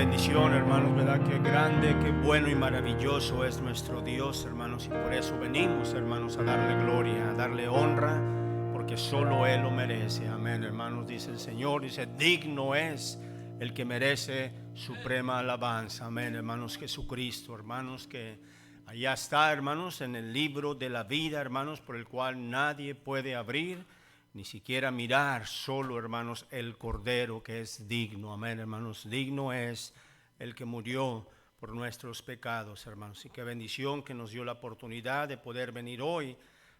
bendición, hermanos, ¿verdad? Qué grande, qué bueno y maravilloso es nuestro Dios, hermanos, y por eso venimos, hermanos, a darle gloria, a darle honra, porque solo Él lo merece. Amén, hermanos, dice el Señor, dice, digno es el que merece suprema alabanza. Amén, hermanos, Jesucristo, hermanos, que allá está, hermanos, en el libro de la vida, hermanos, por el cual nadie puede abrir, ni siquiera mirar, solo, hermanos, el Cordero que es digno. Amén, hermanos, digno es el que murió por nuestros pecados, hermanos. Y qué bendición que nos dio la oportunidad de poder venir hoy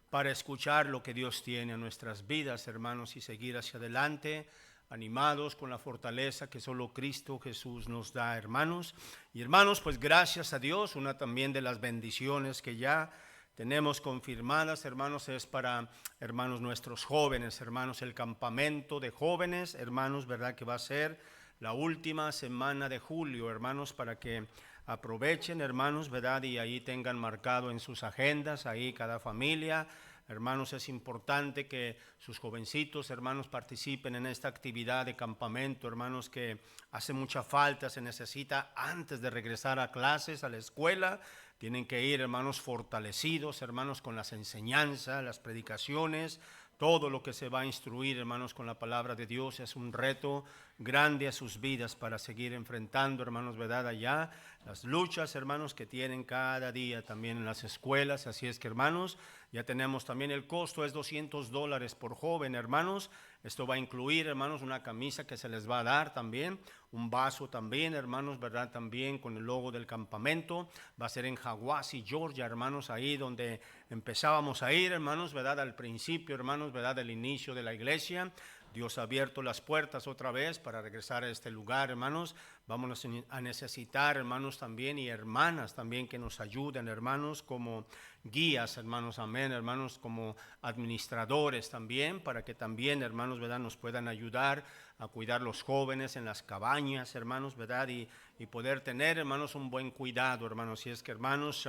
para escuchar lo que Dios tiene en nuestras vidas, hermanos, y seguir hacia adelante, animados con la fortaleza que solo Cristo Jesús nos da, hermanos. Y hermanos, pues gracias a Dios, una también de las bendiciones que ya tenemos confirmadas, hermanos, es para, hermanos, nuestros jóvenes, hermanos, el campamento de jóvenes, hermanos, ¿verdad? Que va a ser la última semana de julio, hermanos, para que aprovechen, hermanos, ¿verdad? Y ahí tengan marcado en sus agendas, ahí cada familia. Hermanos, es importante que sus jovencitos, hermanos, participen en esta actividad de campamento, hermanos, que hace mucha falta, se necesita antes de regresar a clases, a la escuela. Tienen que ir, hermanos, fortalecidos, hermanos, con las enseñanzas, las predicaciones, todo lo que se va a instruir, hermanos, con la palabra de Dios. Es un reto grande a sus vidas para seguir enfrentando, hermanos, ¿verdad? Allá las luchas, hermanos, que tienen cada día también en las escuelas. Así es que, hermanos, ya tenemos también el costo, es $200 por joven, hermanos. Esto va a incluir, hermanos, una camisa que se les va a dar también, un vaso también, hermanos, ¿verdad? También con el logo del campamento. Va a ser en Hiawassee, Georgia, hermanos, ahí donde empezábamos a ir, hermanos, ¿verdad? Al principio, hermanos, ¿verdad? Del inicio de la iglesia. Dios ha abierto las puertas otra vez para regresar a este lugar, hermanos. Vamos a necesitar, hermanos, también y hermanas también que nos ayuden, hermanos, como guías, hermanos, amén, hermanos, como administradores también, para que también, hermanos, ¿verdad? Nos puedan ayudar a cuidar los jóvenes en las cabañas, hermanos, ¿verdad? Y poder tener, hermanos, un buen cuidado, hermanos. Si es que, hermanos,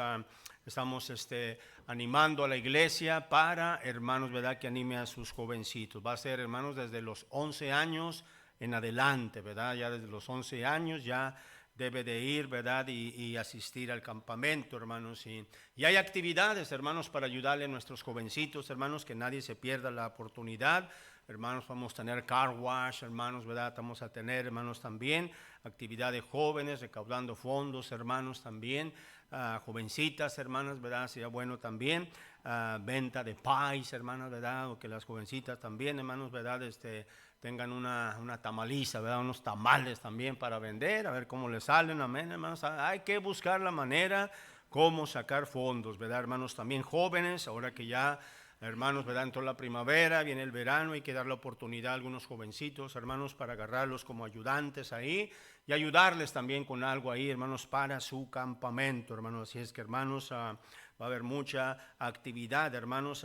estamos animando a la iglesia para, hermanos, ¿verdad? Que anime a sus jovencitos. Va a ser, hermanos, desde los 11 años en adelante, ¿verdad? Ya desde los 11 años ya debe de ir, ¿verdad? Y asistir al campamento, hermanos. Y hay actividades, hermanos, para ayudarle a nuestros jovencitos, hermanos, que nadie se pierda la oportunidad. Hermanos, vamos a tener car wash, hermanos, ¿verdad? Vamos a tener, hermanos, también actividad de jóvenes, recaudando fondos, hermanos, también. Jovencitas, hermanas, ¿verdad? Sería bueno también. Venta de pies, hermanos, ¿verdad? O que las jovencitas también, hermanos, ¿verdad? Tengan una tamaliza, ¿verdad? Unos tamales también para vender, a ver cómo les salen, amén, hermanos. Hay que buscar la manera cómo sacar fondos, ¿verdad, hermanos? También jóvenes, ahora que ya, hermanos, ¿verdad? Entró la primavera, viene el verano, hay que dar la oportunidad a algunos jovencitos, hermanos, para agarrarlos como ayudantes ahí y ayudarles también con algo ahí, hermanos, para su campamento, hermanos. Así es que, hermanos, va a haber mucha actividad, hermanos,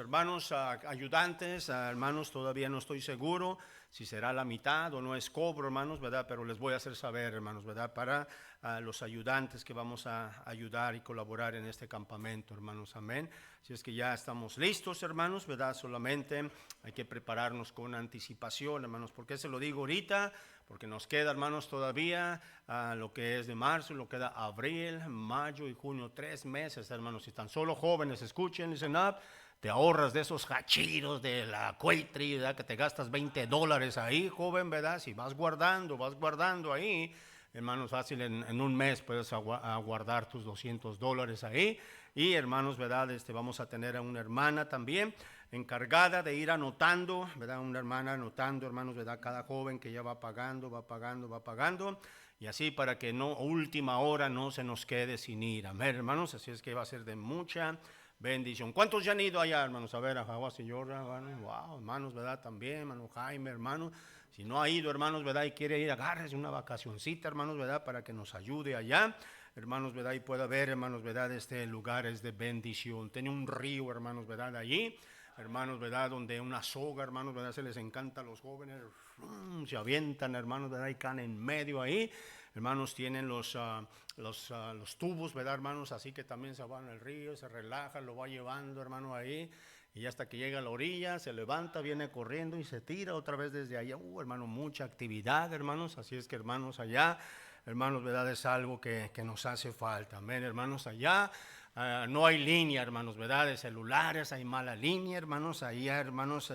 ayudantes, hermanos, todavía no estoy seguro si será la mitad o no es cobro, hermanos, ¿verdad? Pero les voy a hacer saber, hermanos, ¿verdad? Para los ayudantes que vamos a ayudar y colaborar en este campamento, hermanos, amén. Si es que ya estamos listos, hermanos, ¿verdad? Solamente hay que prepararnos con anticipación, hermanos. ¿Por qué se lo digo ahorita? Porque nos queda, hermanos, todavía lo que es de marzo, lo queda abril, mayo y junio, 3 meses, hermanos. Si están solo jóvenes, escuchen, listen up. Te ahorras de esos hachiros de la Quaitri, ¿verdad? Que te gastas $20 ahí, joven, ¿verdad? Si vas guardando ahí, hermanos, fácil, en un mes puedes guardar tus $200 ahí. Y hermanos, ¿verdad? Vamos a tener a una hermana también encargada de ir anotando, ¿verdad? Una hermana anotando, hermanos, ¿verdad? Cada joven que ya va pagando, va pagando, va pagando. Y así para que no, última hora no se nos quede sin ir. Amén, hermanos. Así es que va a ser de mucha bendición. ¿Cuántos ya han ido allá, hermanos? A ver, a Hiawassee, Georgia, wow, hermanos, ¿verdad? También, hermano Jaime, hermano. Si no ha ido, hermanos, ¿verdad? Y quiere ir, agárrese una vacacioncita, hermanos, ¿verdad? Para que nos ayude allá, hermanos, ¿verdad? Y pueda ver, hermanos, ¿verdad? Este lugar es de bendición. Tiene un río, hermanos, ¿verdad? Allí, hermanos, ¿verdad? Donde una soga, hermanos, ¿verdad? Se les encanta a los jóvenes, se avientan, hermanos, ¿verdad? Y caen en medio ahí. Hermanos, tienen los tubos, ¿verdad, hermanos? Así que también se van al río, se relaja, lo va llevando, hermano, ahí. Y hasta que llega a la orilla, se levanta, viene corriendo y se tira otra vez desde allá. Hermano, mucha actividad, hermanos. Así es que, hermanos, allá, hermanos, ¿verdad? Es algo que nos hace falta. Amén, hermanos, allá. No hay línea, hermanos, ¿verdad? De celulares, hay mala línea, hermanos. Allá, hermanos,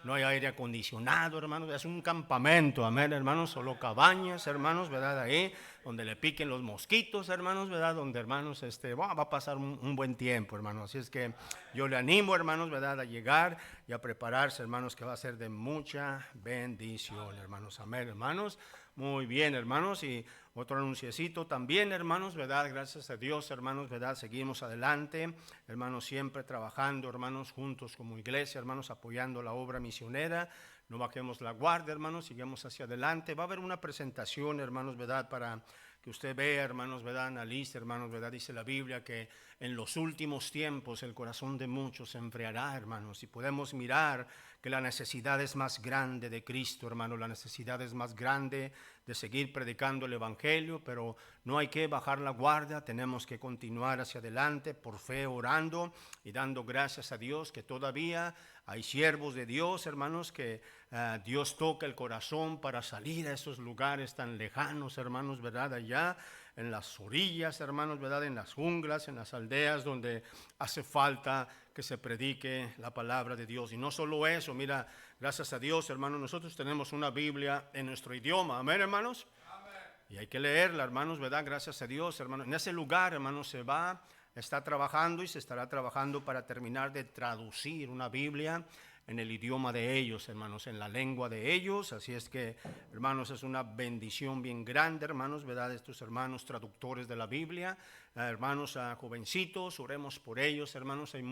no hay aire acondicionado, hermanos. Es un campamento, amén, hermanos. Solo cabañas, hermanos, ¿verdad? Ahí, donde le piquen los mosquitos, hermanos, ¿verdad? Donde, hermanos, va a pasar un buen tiempo, hermanos. Así es que yo le animo, hermanos, ¿verdad? A llegar y a prepararse, hermanos, que va a ser de mucha bendición, hermanos. Amén, hermanos. Muy bien, hermanos, y otro anunciecito también, hermanos, ¿verdad? Gracias a Dios, hermanos, ¿verdad? Seguimos adelante, hermanos, siempre trabajando, hermanos, juntos como iglesia, hermanos, apoyando la obra misionera. No bajemos la guardia, hermanos, sigamos hacia adelante. Va a haber una presentación, hermanos, ¿verdad? Para que usted vea, hermanos, ¿verdad? Analice, hermanos, ¿verdad? Dice la Biblia que en los últimos tiempos el corazón de muchos se enfriará, hermanos, y podemos mirar que la necesidad es más grande de Cristo, hermano, la necesidad es más grande de seguir predicando el Evangelio, pero no hay que bajar la guardia, tenemos que continuar hacia adelante por fe, orando y dando gracias a Dios que todavía hay siervos de Dios, hermanos, que Dios toca el corazón para salir a esos lugares tan lejanos, hermanos, ¿verdad? Allá en las orillas, hermanos, ¿verdad? En las junglas, en las aldeas donde hace falta que se predique la palabra de Dios. Y no solo eso, mira, gracias a Dios, hermanos, nosotros tenemos una Biblia en nuestro idioma. Amén, hermanos. Amén. Y hay que leerla, hermanos, ¿verdad? Gracias a Dios, hermanos. En ese lugar, hermanos, está trabajando y se estará trabajando para terminar de traducir una Biblia en el idioma de ellos, hermanos, en la lengua de ellos. Así es que, hermanos, es una bendición bien grande, hermanos, ¿verdad? Estos hermanos traductores de la Biblia, hermanos jovencitos, oremos por ellos, hermanos. Hay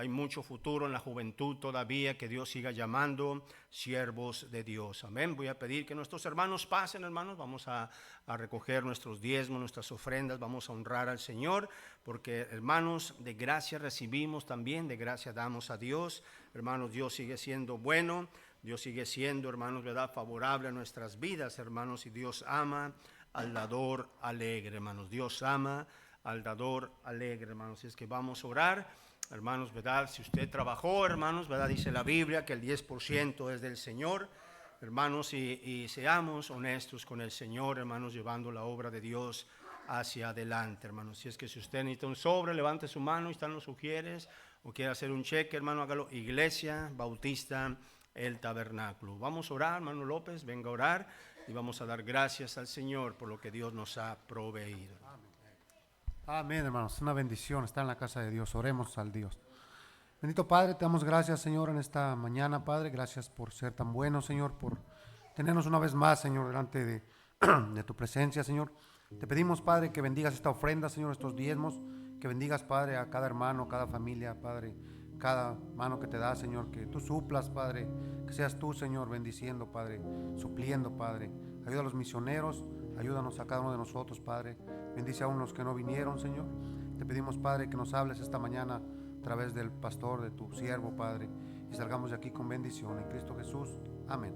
mucho futuro en la juventud todavía, que Dios siga llamando siervos de Dios. Amén. Voy a pedir que nuestros hermanos pasen, hermanos. Vamos a recoger nuestros diezmos, nuestras ofrendas. Vamos a honrar al Señor, porque, hermanos, de gracia recibimos también, de gracia damos a Dios. Hermanos, Dios sigue siendo bueno, Dios sigue siendo, hermanos, ¿verdad? Favorable a nuestras vidas, hermanos, y Dios ama al dador alegre, hermanos. Dios ama al dador alegre, hermanos. Y es que vamos a orar, hermanos, ¿verdad? Si usted trabajó, hermanos, ¿verdad? Dice la Biblia que el 10% es del Señor, hermanos, y seamos honestos con el Señor, hermanos, llevando la obra de Dios hacia adelante, hermanos. Si es que si usted necesita un sobre, levante su mano y están los sugieres, o quiere hacer un cheque, hermano, hágalo. Iglesia Bautista El Tabernáculo. Vamos a orar, hermano López, venga a orar y vamos a dar gracias al Señor por lo que Dios nos ha proveído. Amén, hermanos, una bendición estar en la casa de Dios. Oremos al Dios. Bendito Padre, te damos gracias, Señor, en esta mañana, Padre. Gracias por ser tan bueno, Señor, por tenernos una vez más, Señor, delante de tu presencia, Señor. Te pedimos, Padre, que bendigas esta ofrenda, Señor, estos diezmos, que bendigas, Padre, a cada hermano, cada familia, Padre, cada mano que te da, Señor, que tú suplas, Padre, que seas tú, Señor, bendiciendo, Padre, supliendo, Padre. Ayuda a los misioneros, ayúdanos a cada uno de nosotros, Padre. Bendice a unos que no vinieron, Señor. Te pedimos, Padre, que nos hables esta mañana a través del pastor, de tu siervo, Padre, y salgamos de aquí con bendición. En Cristo Jesús. Amén.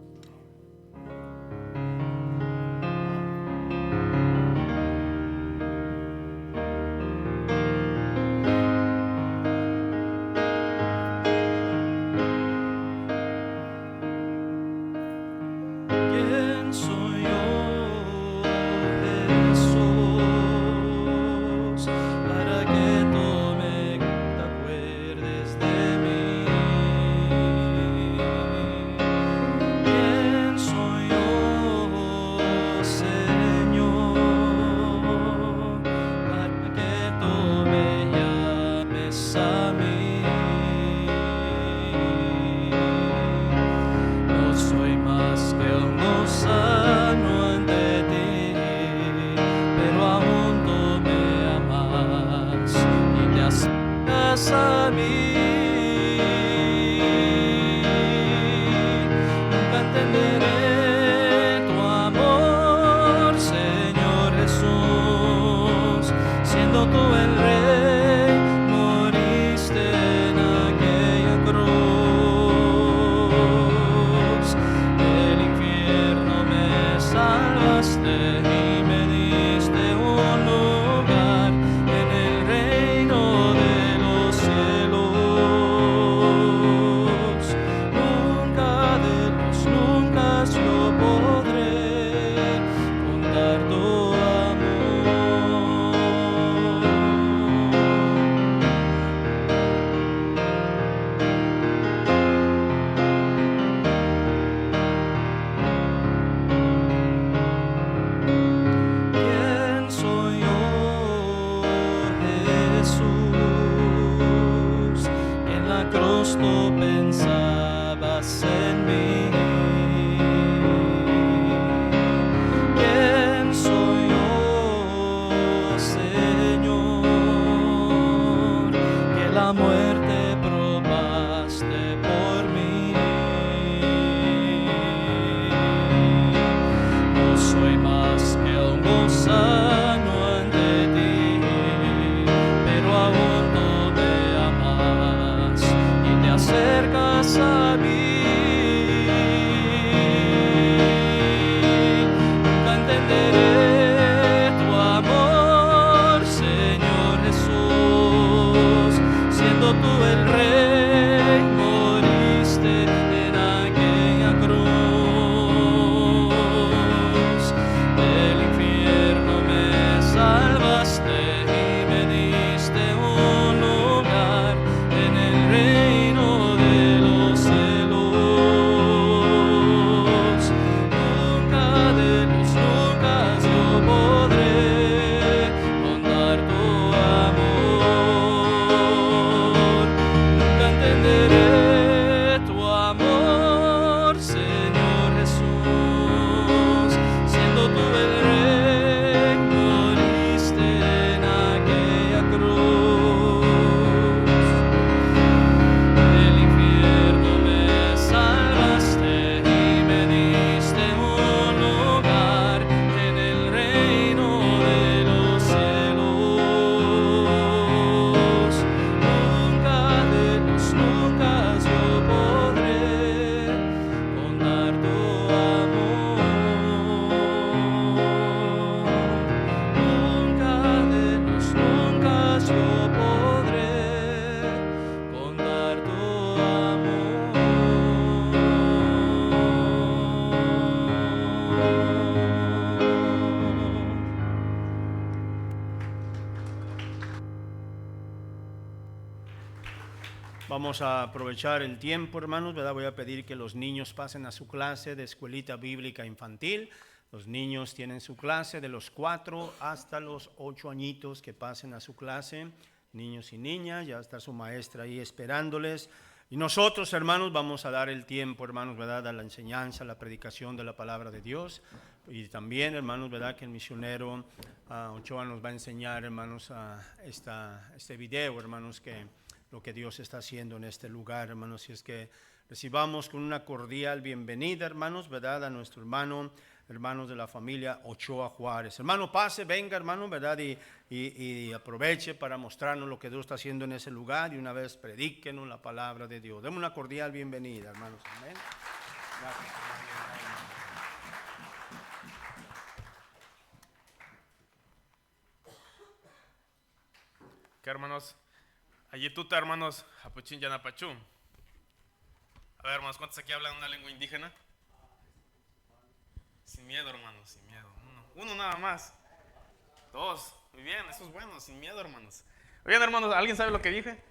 Cielo soy más que un gusano ante ti, pero aún no me amas y te acercas a mí. Nunca entenderé tu amor, Señor Jesús, siendo tú el Rey, moriste en aquella cruz. Del infierno me salvaste y me diste un lugar en el reino de los cielos. Nunca de los nunca yo podré contar tu amor. Nunca entenderé tu amor, Señor Jesús, siendo tú el Rey, moriste en aquella cruz. Del infierno me salvaste y me diste un lugar en el reino de los cielos. Nunca de los nunca yo podré contar tu amor. Nunca de los nunca yo podré contar tu amor. Vamos a aprovechar el tiempo, hermanos, ¿verdad? Voy a pedir que los niños pasen a su clase de escuelita bíblica infantil. Los niños tienen su clase de los 4 hasta los 8 añitos, que pasen a su clase, niños y niñas, ya está su maestra ahí esperándoles. Y nosotros, hermanos, vamos a dar el tiempo, hermanos, ¿verdad? A la enseñanza, a la predicación de la palabra de Dios. Y también, hermanos, ¿verdad? Que el misionero Ochoa nos va a enseñar, hermanos, este video, hermanos, que lo que Dios está haciendo en este lugar, hermanos. Y es que recibamos con una cordial bienvenida, hermanos, ¿verdad? A nuestro hermanos de la familia Ochoa Juárez. Hermano, pase, venga, hermano, ¿verdad? Y aproveche para mostrarnos lo que Dios está haciendo en ese lugar y una vez predíquenos la palabra de Dios. Demos una cordial bienvenida, hermanos. Amén. Gracias, ¿Qué, hermanos? Allí tú, hermanos, Japuchín Yanapachú. A ver, hermanos, ¿cuántos aquí hablan una lengua indígena? Sin miedo, hermanos, sin miedo. Uno nada más. 2. Muy bien, eso es bueno, sin miedo, hermanos. Muy bien, hermanos, ¿alguien sabe lo que dije?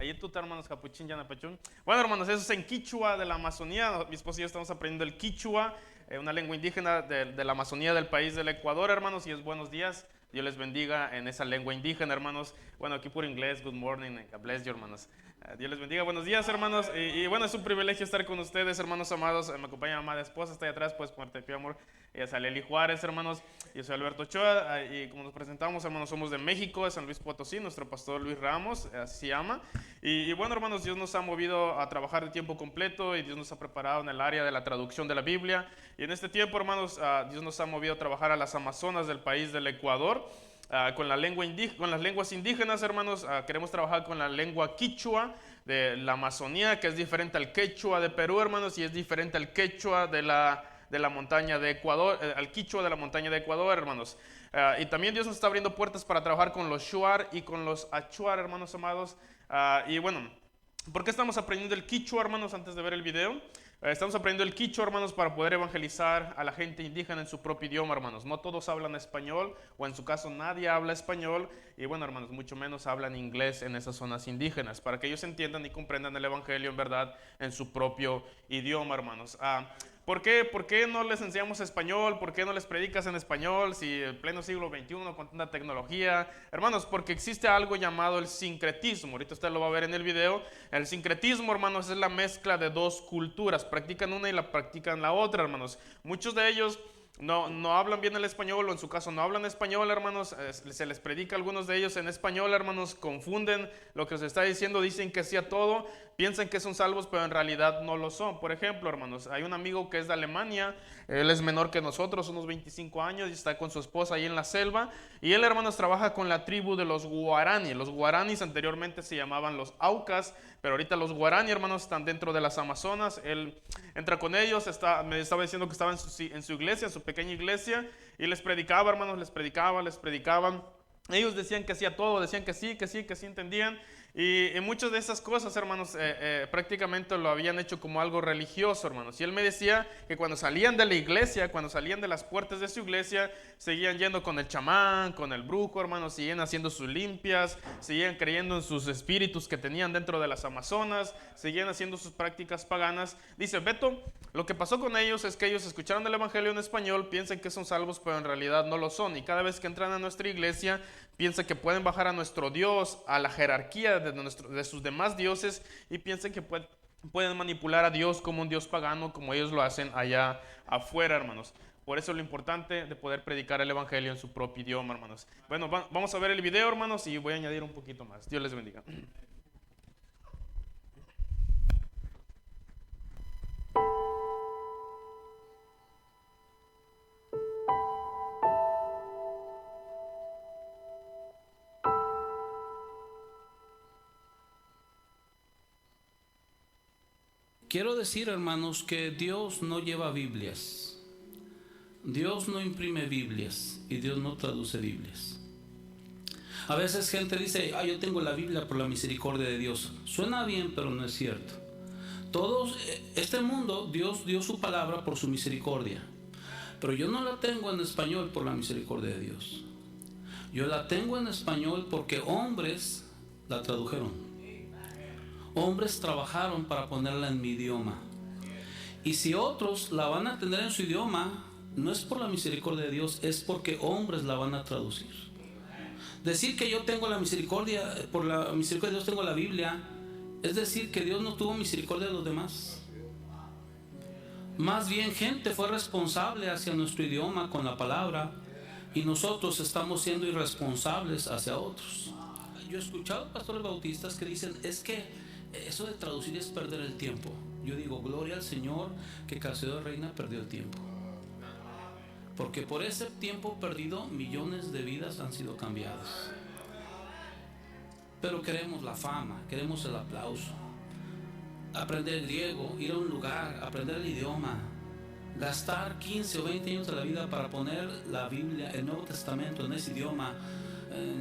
Allí tú, hermanos, Capuchín, Yanapachún. Bueno, hermanos, eso es en Quichua de la Amazonía. Mi esposa y yo estamos aprendiendo el Quichua, una lengua indígena de la Amazonía del país del Ecuador, hermanos, y es buenos días. Dios les bendiga en esa lengua indígena, hermanos. Bueno, aquí por inglés, good morning, God bless you, hermanos. Dios les bendiga, buenos días, hermanos. Y bueno, es un privilegio estar con ustedes, hermanos amados. Me acompaña mi amada esposa, está ahí atrás, puedes ponerte de pie, amor. Ella es Aleli Juárez, hermanos. Yo soy Alberto Ochoa, y como nos presentamos, hermanos, somos de México, de San Luis Potosí, nuestro pastor Luis Ramos, así se llama. Y bueno, hermanos, Dios nos ha movido a trabajar de tiempo completo y Dios nos ha preparado en el área de la traducción de la Biblia. Y en este tiempo, hermanos, Dios nos ha movido a trabajar a las Amazonas del país del Ecuador. Con las lenguas indígenas, hermanos. Queremos trabajar con la lengua quichua de la Amazonía, que es diferente al quechua de Perú, hermanos, y es diferente al quechua de la montaña de Ecuador, al quichua de la montaña de Ecuador, hermanos. Y también Dios nos está abriendo puertas para trabajar con los shuar y con los achuar, hermanos amados. Y bueno, ¿por qué estamos aprendiendo el quichua, hermanos, antes de ver el video? Estamos aprendiendo el quichua, hermanos, para poder evangelizar a la gente indígena en su propio idioma, hermanos. No todos hablan español, o en su caso nadie habla español, y bueno, hermanos, mucho menos hablan inglés en esas zonas indígenas, para que ellos entiendan y comprendan el evangelio en verdad en su propio idioma, hermanos. ¿Por qué no les enseñamos español? ¿Por qué no les predicas en español si en pleno siglo XXI con tanta tecnología? Hermanos, porque existe algo llamado el sincretismo. Ahorita usted lo va a ver en el video. El sincretismo, hermanos, es la mezcla de dos culturas. Practican una y la practican la otra, hermanos. Muchos de ellos no hablan bien el español, o en su caso no hablan español, hermanos, se les predica a algunos de ellos en español, hermanos, confunden lo que se está diciendo, dicen que sí a todo, piensan que son salvos, pero en realidad no lo son. Por ejemplo, hermanos, hay un amigo que es de Alemania, él es menor que nosotros, unos 25 años, y está con su esposa ahí en la selva, y él, hermanos, trabaja con la tribu de los guaraní. Los guaraníes anteriormente se llamaban los aucas, pero ahorita los guaraní, hermanos, están dentro de las Amazonas. Él entra con ellos, me estaba diciendo que estaba en su iglesia, en su pequeña iglesia, y les predicaba, hermanos, les predicaban. Ellos decían que sí a todo, decían que sí entendían. Y muchas de esas cosas, hermanos, prácticamente lo habían hecho como algo religioso, hermanos. Y él me decía que cuando salían de la iglesia, cuando salían de las puertas de su iglesia, seguían yendo con el chamán, con el brujo, hermanos, seguían haciendo sus limpias, seguían creyendo en sus espíritus que tenían dentro de las Amazonas, seguían haciendo sus prácticas paganas. Dice Beto, lo que pasó con ellos es que ellos escucharon el evangelio en español, piensan que son salvos, pero en realidad no lo son. Y cada vez que entran a nuestra iglesia, piensan que pueden bajar a nuestro Dios, a la jerarquía de sus demás dioses, y piensan que pueden manipular a Dios como un Dios pagano, como ellos lo hacen allá afuera, hermanos. Por eso es lo importante de poder predicar el evangelio en su propio idioma, hermanos. Bueno, vamos a ver el video, hermanos, y voy a añadir un poquito más. Dios les bendiga. Quiero decir, hermanos, que Dios no lleva Biblias. Dios no imprime Biblias y Dios no traduce Biblias. A veces gente dice, yo tengo la Biblia por la misericordia de Dios. Suena bien, pero no es cierto. Este mundo, Dios dio su palabra por su misericordia. Pero yo no la tengo en español por la misericordia de Dios. Yo la tengo en español porque hombres la tradujeron. Hombres trabajaron para ponerla en mi idioma. Y si otros la van a tener en su idioma, no es por la misericordia de Dios, es porque hombres la van a traducir. Decir que yo tengo la misericordia, por la misericordia de Dios tengo la Biblia, es decir que Dios no tuvo misericordia de los demás. Más bien gente fue responsable hacia nuestro idioma con la palabra, y nosotros estamos siendo irresponsables hacia otros. Yo he escuchado pastores bautistas que dicen, es que eso de traducir es perder el tiempo. Yo digo, gloria al Señor que Casio de Reina perdió el tiempo. Porque por ese tiempo perdido, millones de vidas han sido cambiadas. Pero queremos la fama, queremos el aplauso. Aprender griego, ir a un lugar, aprender el idioma, gastar 15 o 20 años de la vida para poner la Biblia, el Nuevo Testamento en ese idioma,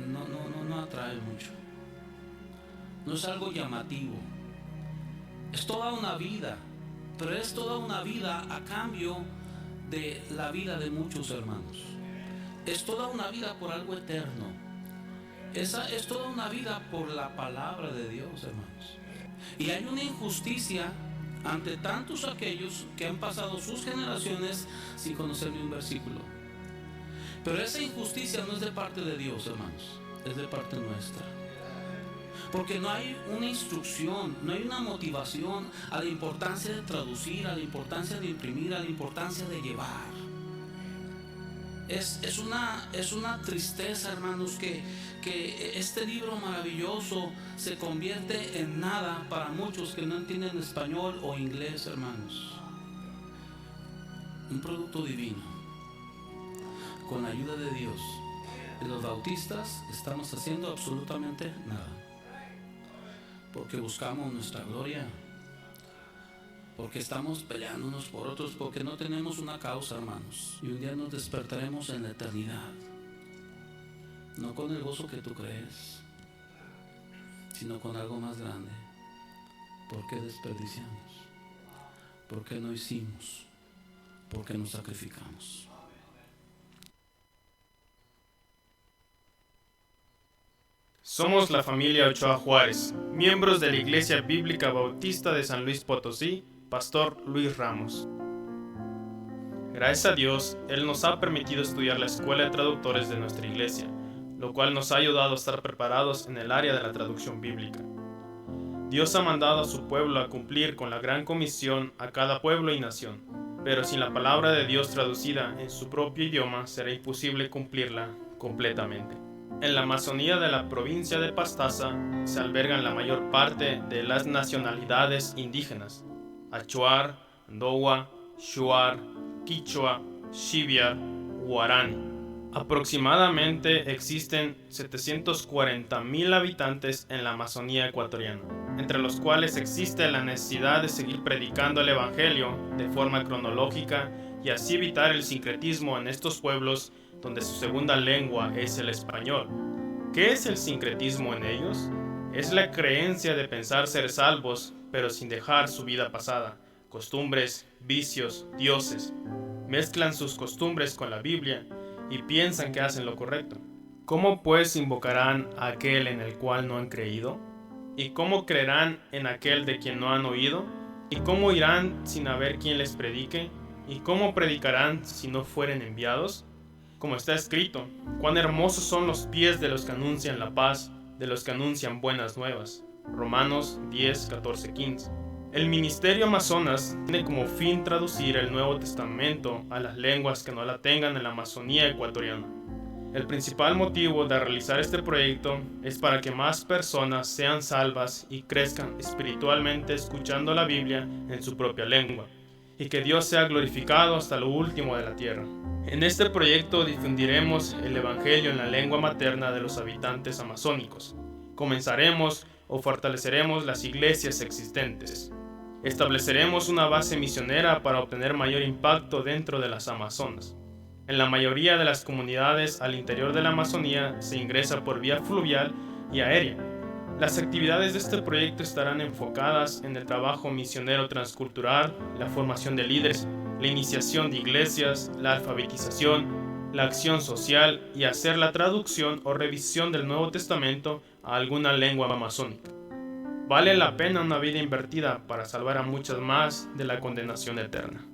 no atrae mucho. No es algo llamativo. Es toda una vida, pero es toda una vida a cambio de la vida de muchos hermanos. Es toda una vida por algo eterno. Es toda una vida por la palabra de Dios, hermanos. Y hay una injusticia ante tantos aquellos que han pasado sus generaciones sin conocer ni un versículo. Pero esa injusticia no es de parte de Dios, hermanos, es de parte nuestra. Porque no hay una instrucción, no hay una motivación a la importancia de traducir, a la importancia de imprimir, a la importancia de llevar. Es una tristeza, hermanos, que este libro maravilloso se convierte en nada para muchos que no entienden español o inglés, hermanos. Un producto divino, con la ayuda de Dios. Y los bautistas estamos haciendo absolutamente nada. Porque buscamos nuestra gloria, porque estamos peleándonos por otros, porque no tenemos una causa, hermanos. Y un día nos despertaremos en la eternidad, no con el gozo que tú crees, sino con algo más grande. ¿Por qué desperdiciamos? ¿Por qué no hicimos? ¿Por qué nos sacrificamos? Somos la familia Ochoa Juárez, miembros de la Iglesia Bíblica Bautista de San Luis Potosí, Pastor Luis Ramos. Gracias a Dios, Él nos ha permitido estudiar la Escuela de Traductores de nuestra iglesia, lo cual nos ha ayudado a estar preparados en el área de la traducción bíblica. Dios ha mandado a su pueblo a cumplir con la gran comisión a cada pueblo y nación. pero sin la palabra de Dios traducida en su propio idioma será imposible cumplirla completamente. En la Amazonía de la provincia de Pastaza se albergan la mayor parte de las nacionalidades indígenas: Achuar, Ndowa, Shuar, Quichua, Xiviar, Guarani. Aproximadamente existen 740,000 habitantes en la Amazonía ecuatoriana, entre los cuales existe la necesidad de seguir predicando el Evangelio de forma cronológica y así evitar el sincretismo en estos pueblos donde su segunda lengua es el español. ¿Qué es el sincretismo en ellos? Es la creencia de pensar ser salvos, pero sin dejar su vida pasada, costumbres, vicios, dioses. Mezclan sus costumbres con la Biblia y piensan que hacen lo correcto. ¿Cómo pues invocarán a aquel en el cual no han creído? ¿Y cómo creerán en aquel de quien no han oído? ¿Y cómo irán sin haber quien les predique? ¿Y cómo predicarán si no fueren enviados? Como está escrito: cuán hermosos son los pies de los que anuncian la paz, de los que anuncian buenas nuevas. Romanos 10, 14, 15. El ministerio Amazonas tiene como fin traducir el Nuevo Testamento a las lenguas que no la tengan en la Amazonía ecuatoriana. El principal motivo de realizar este proyecto es para que más personas sean salvas y crezcan espiritualmente escuchando la Biblia en su propia lengua, y que Dios sea glorificado hasta lo último de la tierra. En este proyecto difundiremos el Evangelio en la lengua materna de los habitantes amazónicos. Comenzaremos o fortaleceremos las iglesias existentes. Estableceremos una base misionera para obtener mayor impacto dentro de las Amazonas. En la mayoría de las comunidades al interior de la Amazonía se ingresa por vía fluvial y aérea. Las actividades de este proyecto estarán enfocadas en el trabajo misionero transcultural, la formación de líderes, la iniciación de iglesias, la alfabetización, la acción social y hacer la traducción o revisión del Nuevo Testamento a alguna lengua amazónica. Vale la pena una vida invertida para salvar a muchas más de la condenación eterna.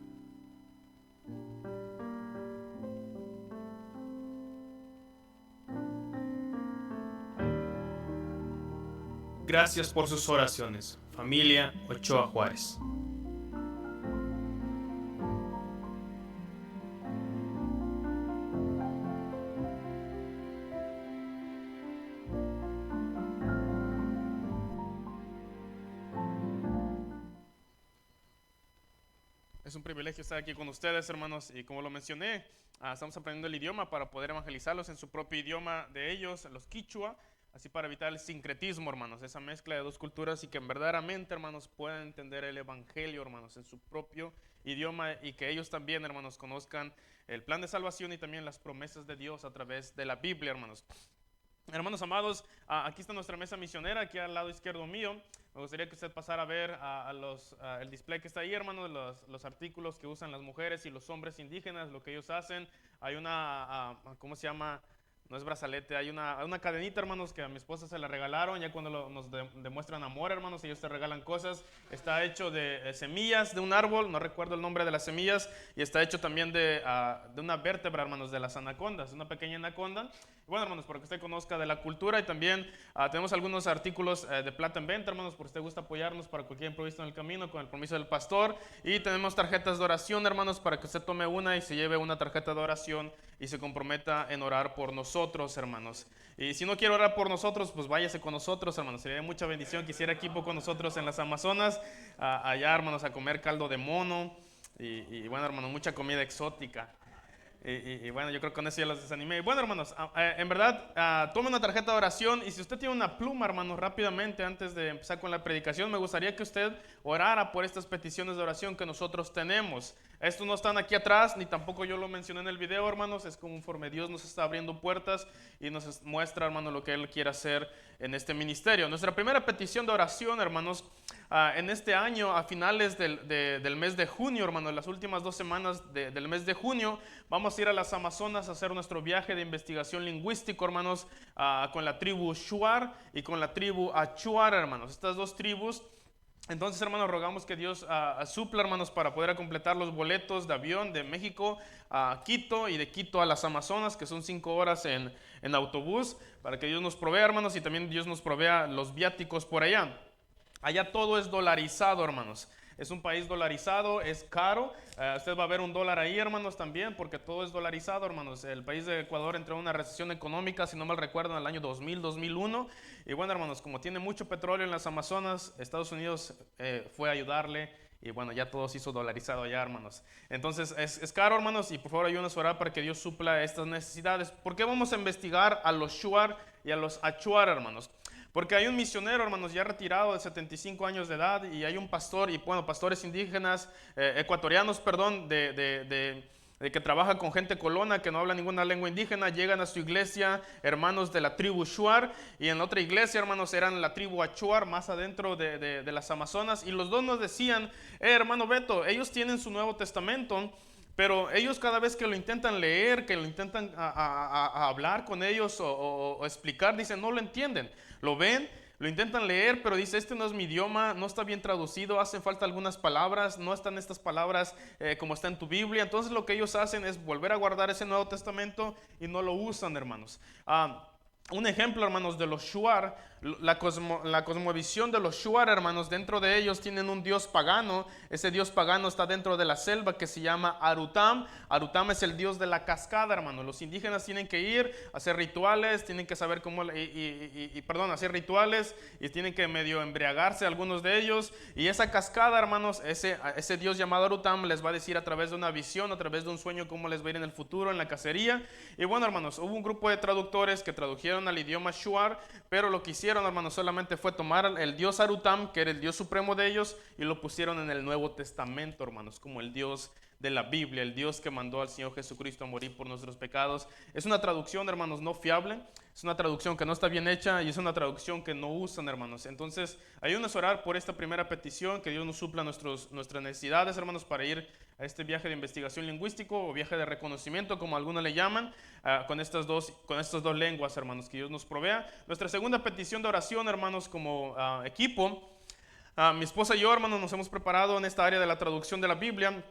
Gracias por sus oraciones, familia Ochoa Juárez. Es un privilegio estar aquí con ustedes, hermanos, y como lo mencioné, estamos aprendiendo el idioma para poder evangelizarlos en su propio idioma de ellos, los quichua, así para evitar el sincretismo, hermanos, esa mezcla de dos culturas y que verdaderamente, hermanos, puedan entender el evangelio, hermanos, en su propio idioma y que ellos también, hermanos, conozcan el plan de salvación y también las promesas de Dios a través de la Biblia, hermanos. Hermanos amados, aquí está nuestra mesa misionera, aquí al lado izquierdo mío. Me gustaría que usted pasara a ver el display que está ahí, hermanos, los artículos que usan las mujeres y los hombres indígenas, lo que ellos hacen. Hay una, ¿cómo se llama? No es brazalete, hay una cadenita, hermanos, que a mi esposa se la regalaron. Ya cuando nos demuestran amor, hermanos, ellos te regalan cosas. Está hecho de semillas de un árbol, no recuerdo el nombre de las semillas, y está hecho también de una vértebra, hermanos, de las anacondas, una pequeña anaconda. Bueno, hermanos, para que usted conozca de la cultura, y también tenemos algunos artículos de plata en venta, hermanos, por si usted gusta apoyarnos para cualquier imprevisto en el camino, con el permiso del pastor. Y tenemos tarjetas de oración, hermanos, para que usted tome una y se lleve una tarjeta de oración y se comprometa en orar por nosotros, hermanos. Y si no quiere orar por nosotros, pues váyase con nosotros, hermanos. Sería mucha bendición que hiciera equipo con nosotros en las Amazonas, allá, hermanos, a comer caldo de mono y bueno, hermanos, mucha comida exótica. Y bueno, yo creo que con eso ya los desanimé. Bueno, hermanos, en verdad, tome una tarjeta de oración y si usted tiene una pluma, hermanos, rápidamente antes de empezar con la predicación, me gustaría que usted orara por estas peticiones de oración que nosotros tenemos. Estos no están aquí atrás, ni tampoco yo lo mencioné en el video, hermanos. Es conforme Dios nos está abriendo puertas y nos muestra, hermanos, lo que Él quiere hacer en este ministerio. Nuestra primera petición de oración, hermanos, en este año, a finales del mes de junio, hermanos, las últimas 2 semanas del mes de junio, vamos a ir a las Amazonas a hacer nuestro viaje de investigación lingüístico, hermanos, con la tribu Shuar y con la tribu Achuar, hermanos. Estas 2 tribus. Entonces, hermanos, rogamos que Dios supla, hermanos, para poder completar los boletos de avión de México a Quito y de Quito a las Amazonas, que son 5 horas en autobús, para que Dios nos provea, hermanos, y también Dios nos provea los viáticos por allá. Allá todo es dolarizado, hermanos. Es un país dolarizado, es caro. Usted va a ver un dólar ahí, hermanos, también, porque todo es dolarizado, hermanos. El país de Ecuador entró en una recesión económica, si no mal recuerdo, en el año 2000, 2001. Y bueno, hermanos, como tiene mucho petróleo en las Amazonas, Estados Unidos fue a ayudarle. Y bueno, ya todo se hizo dolarizado allá, hermanos. Entonces es caro, hermanos, y por favor ayúdenos a orar para que Dios supla estas necesidades. ¿Por qué vamos a investigar a los Shuar y a los Achuar, hermanos? Porque hay un misionero, hermanos, ya retirado de 75 años de edad, y hay un pastor, y bueno, pastores indígenas, ecuatorianos, perdón, de que trabaja con gente colona que no habla ninguna lengua indígena. Llegan a su iglesia hermanos de la tribu Shuar, y en la otra iglesia, hermanos, eran la tribu Achuar, más adentro de las Amazonas, y los dos nos decían, hermano Beto, ellos tienen su Nuevo Testamento, pero ellos cada vez que lo intentan leer, que lo intentan a hablar con ellos o explicar, dicen, no lo entienden. Lo ven, lo intentan leer, pero dice, este no es mi idioma, no está bien traducido, hacen falta algunas palabras, no están estas palabras como está en tu Biblia. Entonces lo que ellos hacen es volver a guardar ese Nuevo Testamento y no lo usan, hermanos. Un ejemplo, hermanos, de los Shuar, la cosmovisión de los Shuar, hermanos, dentro de ellos tienen un dios pagano. Ese dios pagano está dentro de la selva, que se llama Arutam. Arutam es el dios de la cascada, hermanos. Los indígenas tienen que ir a hacer rituales, tienen que saber cómo, hacer rituales, y tienen que medio embriagarse algunos de ellos. Y esa cascada, hermanos, ese dios llamado Arutam les va a decir a través de una visión, a través de un sueño, cómo les va a ir en el futuro, en la cacería. Y bueno, hermanos, hubo un grupo de traductores que tradujeron al idioma Shuar, pero lo que hicieron, hermanos, solamente fue tomar el dios Arutam, que era el dios supremo de ellos, y lo pusieron en el Nuevo Testamento, hermanos, como el Dios de la Biblia, el Dios que mandó al Señor Jesucristo a morir por nuestros pecados. Es una traducción, hermanos, no fiable, es una traducción que no está bien hecha, y es una traducción que no usan, hermanos. Entonces, ayúdenos a orar por esta primera petición, que Dios nos supla nuestras necesidades, hermanos, para ir a este viaje de investigación lingüístico, o viaje de reconocimiento, como algunos le llaman, con estas dos lenguas, hermanos, que Dios nos provea. Nuestra segunda petición de oración, hermanos, como equipo, mi esposa y yo, hermanos, nos hemos preparado en esta área de la traducción de la Biblia,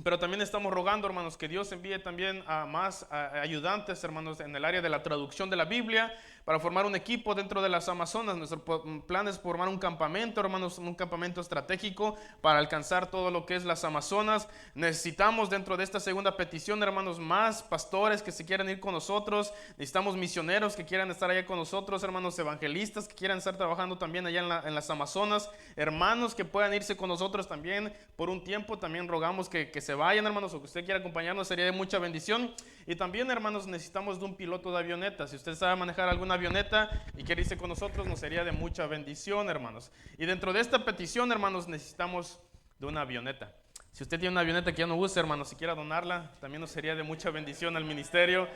pero también estamos rogando, hermanos, que Dios envíe también a más ayudantes, hermanos, en el área de la traducción de la Biblia, para formar un equipo dentro de las Amazonas. Nuestro plan es formar un campamento, hermanos, un campamento estratégico para alcanzar todo lo que es las Amazonas. Necesitamos, dentro de esta segunda petición, hermanos, más pastores que se quieran ir con nosotros. Necesitamos misioneros que quieran estar allá con nosotros, hermanos, evangelistas que quieran estar trabajando también allá en las Amazonas, hermanos que puedan irse con nosotros también por un tiempo. También rogamos que se vayan, hermanos, o que usted quiera acompañarnos, sería de mucha bendición. Y también, hermanos, necesitamos de un piloto de avioneta. Si usted sabe manejar alguna avioneta y quiere irse con nosotros, nos sería de mucha bendición, hermanos. Y dentro de esta petición, hermanos, necesitamos de una avioneta. Si usted tiene una avioneta que ya no use, hermanos, si quiera donarla, también nos sería de mucha bendición al ministerio.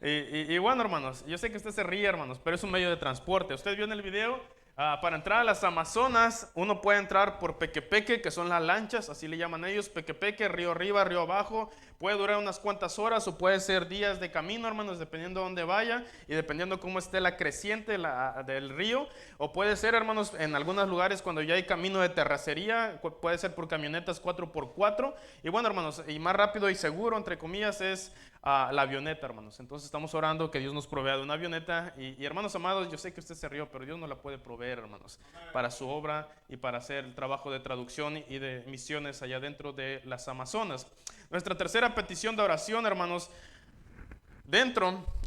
Y bueno, hermanos, yo sé que usted se ríe, hermanos, pero es un medio de transporte. Usted vio en el video, para entrar a las Amazonas, uno puede entrar por Pequepeque, que son las lanchas, así le llaman ellos, Pequepeque, río arriba, río abajo. Puede durar unas cuantas horas o puede ser días de camino, hermanos, dependiendo de dónde vaya y dependiendo cómo esté la creciente del río. O puede ser, hermanos, en algunos lugares cuando ya hay camino de terracería, puede ser por camionetas 4x4. Y bueno, hermanos, y más rápido y seguro, entre comillas, es la avioneta, hermanos. Entonces estamos orando que Dios nos provea de una avioneta. Y hermanos amados, yo sé que usted se rió, pero Dios nos la puede proveer, hermanos, para su obra y para hacer el trabajo de traducción y de misiones allá dentro de las Amazonas. Nuestra tercera petición de oración, hermanos,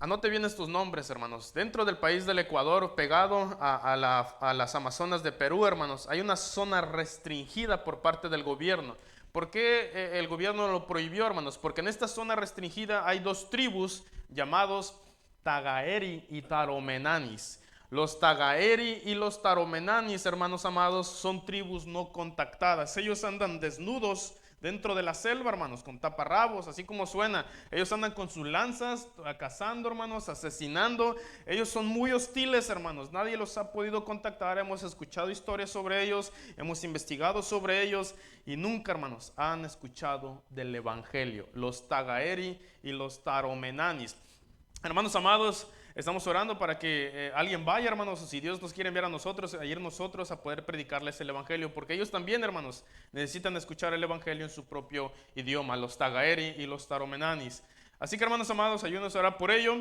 anote bien estos nombres, hermanos, dentro del país del Ecuador, pegado a las Amazonas de Perú, hermanos, hay una zona restringida por parte del gobierno. ¿Por qué el gobierno lo prohibió, hermanos? Porque en esta zona restringida hay dos tribus llamados Tagaeri y Taromenanis. Los Tagaeri y los Taromenanis, hermanos amados, son tribus no contactadas. Ellos andan desnudos dentro de la selva, hermanos, con taparrabos, así como suena. Ellos andan con sus lanzas, cazando, hermanos, asesinando. Ellos son muy hostiles, hermanos. Nadie los ha podido contactar. Hemos escuchado historias sobre ellos, hemos investigado sobre ellos y nunca, hermanos, han escuchado del evangelio. Los Tagaeri y los Taromenanis. Hermanos amados, estamos orando para que alguien vaya, hermanos, si Dios nos quiere enviar a nosotros, a ir nosotros a poder predicarles el evangelio, porque ellos también, hermanos, necesitan escuchar el evangelio en su propio idioma, los Tagaeri y los Taromenanis. Así que, hermanos amados, ayúdenos a orar por ello.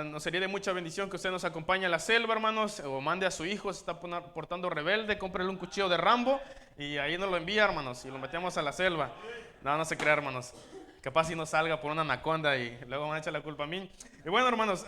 Nos sería de mucha bendición que usted nos acompañe a la selva, hermanos, o mande a su hijo, se está portando rebelde, cómprele un cuchillo de Rambo y ahí nos lo envía, hermanos, y lo metemos a la selva. No, no se crea, hermanos. Capaz si no salga por una anaconda y luego van a echar la culpa a mí. Y bueno, hermanos,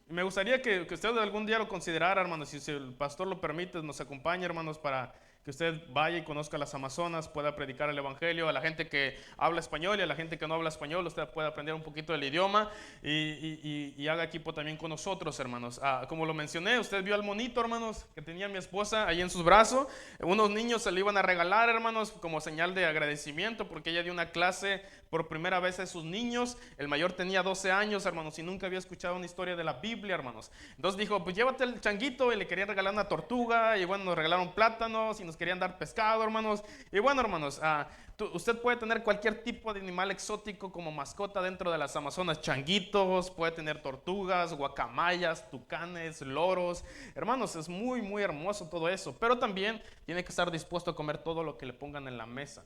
me gustaría que usted algún día lo considerara, hermanos, si el pastor lo permite, nos acompañe, hermanos, para que usted vaya y conozca las Amazonas, pueda predicar el Evangelio a la gente que habla español y a la gente que no habla español. Usted puede aprender un poquito del idioma y haga equipo también con nosotros, hermanos. Como lo mencioné, usted vio al monito, hermanos, que tenía mi esposa ahí en sus brazos. Unos niños se le iban a regalar, hermanos, como señal de agradecimiento, porque ella dio una clase por primera vez a sus niños. El mayor tenía 12 años, hermanos, y nunca había escuchado una historia de la Biblia, hermanos. Entonces dijo, pues llévate el changuito, y le querían regalar una tortuga, y bueno, nos regalaron plátanos, y nos querían dar pescado, hermanos. Y bueno, hermanos, usted puede tener cualquier tipo de animal exótico como mascota dentro de las Amazonas. Changuitos, puede tener tortugas, guacamayas, tucanes, loros. Hermanos, es muy, muy hermoso todo eso, pero también tiene que estar dispuesto a comer todo lo que le pongan en la mesa.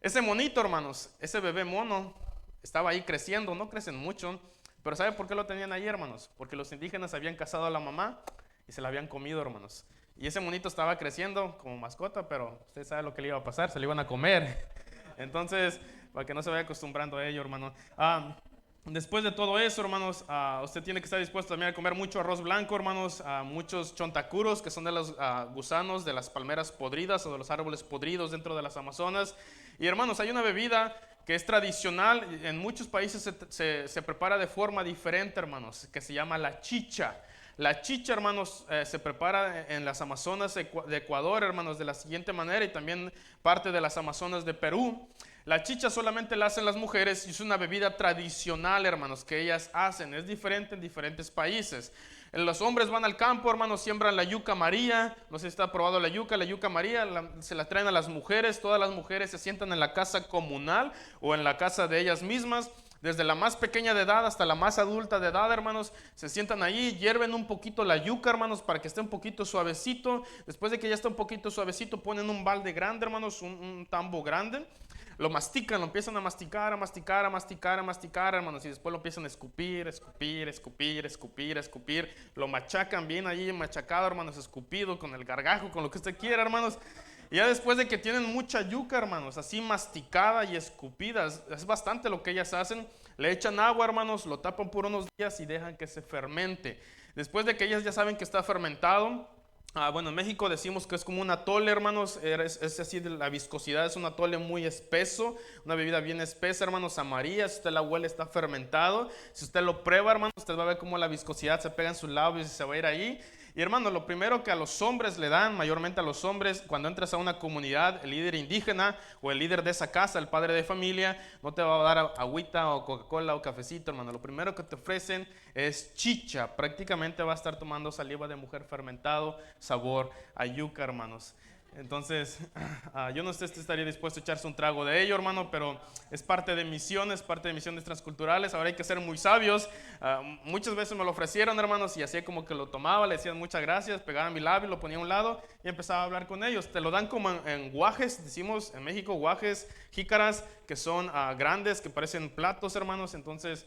Ese monito, hermanos, ese bebé mono, estaba ahí creciendo, no crecen mucho, pero ¿sabe por qué lo tenían ahí, hermanos? Porque los indígenas habían cazado a la mamá y se la habían comido, hermanos. Y ese monito estaba creciendo como mascota, pero usted sabe lo que le iba a pasar, se lo iban a comer. Entonces, para que no se vaya acostumbrando a ello, hermano. Después de todo eso, hermanos, usted tiene que estar dispuesto también a comer mucho arroz blanco, hermanos, muchos chontacuros, que son de los gusanos de las palmeras podridas o de los árboles podridos dentro de las Amazonas. Y hermanos, hay una bebida que es tradicional, en muchos países se prepara de forma diferente, hermanos, que se llama la chicha. La chicha, hermanos, se prepara en las Amazonas de Ecuador, hermanos, de la siguiente manera, y también parte de las Amazonas de Perú. La chicha solamente la hacen las mujeres y es una bebida tradicional, hermanos, que ellas hacen. Es diferente en diferentes países. Los hombres van al campo, hermanos, siembran la yuca María. No sé si está probado la yuca María, se la traen a las mujeres. Todas las mujeres se sientan en la casa comunal o en la casa de ellas mismas. Desde la más pequeña de edad hasta la más adulta de edad, hermanos, se sientan ahí, hierven un poquito la yuca, hermanos, para que esté un poquito suavecito. Después de que ya está un poquito suavecito, ponen un balde grande, hermanos, un tambo grande. Lo mastican, lo empiezan a masticar, hermanos, y después lo empiezan a escupir. Lo machacan bien allí, machacado, hermanos, escupido, con el gargajo, con lo que usted quiera, hermanos. Y ya después de que tienen mucha yuca, hermanos, así masticada y escupida, es bastante lo que ellas hacen. Le echan agua, hermanos, lo tapan por unos días y dejan que se fermente. Después de que ellas ya saben que está fermentado, bueno, en México decimos que es como un atole, hermanos, es así, la viscosidad es un atole muy espeso, una bebida bien espesa, hermanos, amarilla. Si usted la huele, está fermentado. Si usted lo prueba, hermanos, usted va a ver cómo la viscosidad se pega en sus labios y se va a ir ahí. Y hermano, lo primero que a los hombres le dan, mayormente a los hombres, cuando entras a una comunidad, el líder indígena o el líder de esa casa, el padre de familia, no te va a dar agüita o Coca-Cola o cafecito, hermano. Lo primero que te ofrecen es chicha. Prácticamente va a estar tomando saliva de mujer fermentado, sabor a yuca, hermanos. Entonces, yo no sé si estaría dispuesto a echarse un trago de ello, hermano, pero es parte de misiones transculturales. Ahora hay que ser muy sabios. Muchas veces me lo ofrecieron, hermanos, y hacía como que lo tomaba, le decían muchas gracias, pegaba mi labio, lo ponía a un lado y empezaba a hablar con ellos. Te lo dan como en guajes, decimos en México, guajes, jícaras, que son grandes, que parecen platos, hermanos. Entonces,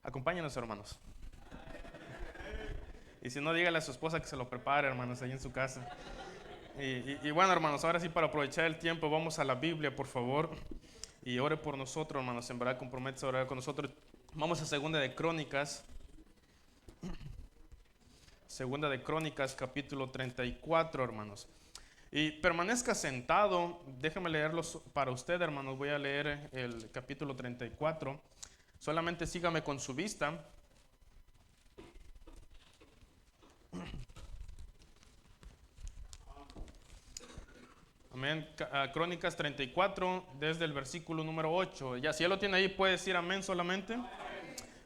acompáñenos, hermanos. Y si no, dígale a su esposa que se lo prepare, hermanos, ahí en su casa. Y bueno, hermanos, ahora sí, para aprovechar el tiempo, vamos a la Biblia, por favor, y ore por nosotros, hermanos. En verdad, comprométese a orar con nosotros. Vamos a Segunda de Crónicas, capítulo 34, hermanos. Y permanezca sentado, déjeme leerlos para usted, hermanos. Voy a leer el capítulo 34. Solamente sígame con su vista. Amén. Crónicas 34, desde el versículo número 8. Ya, si ya lo tiene ahí, puede decir amén solamente.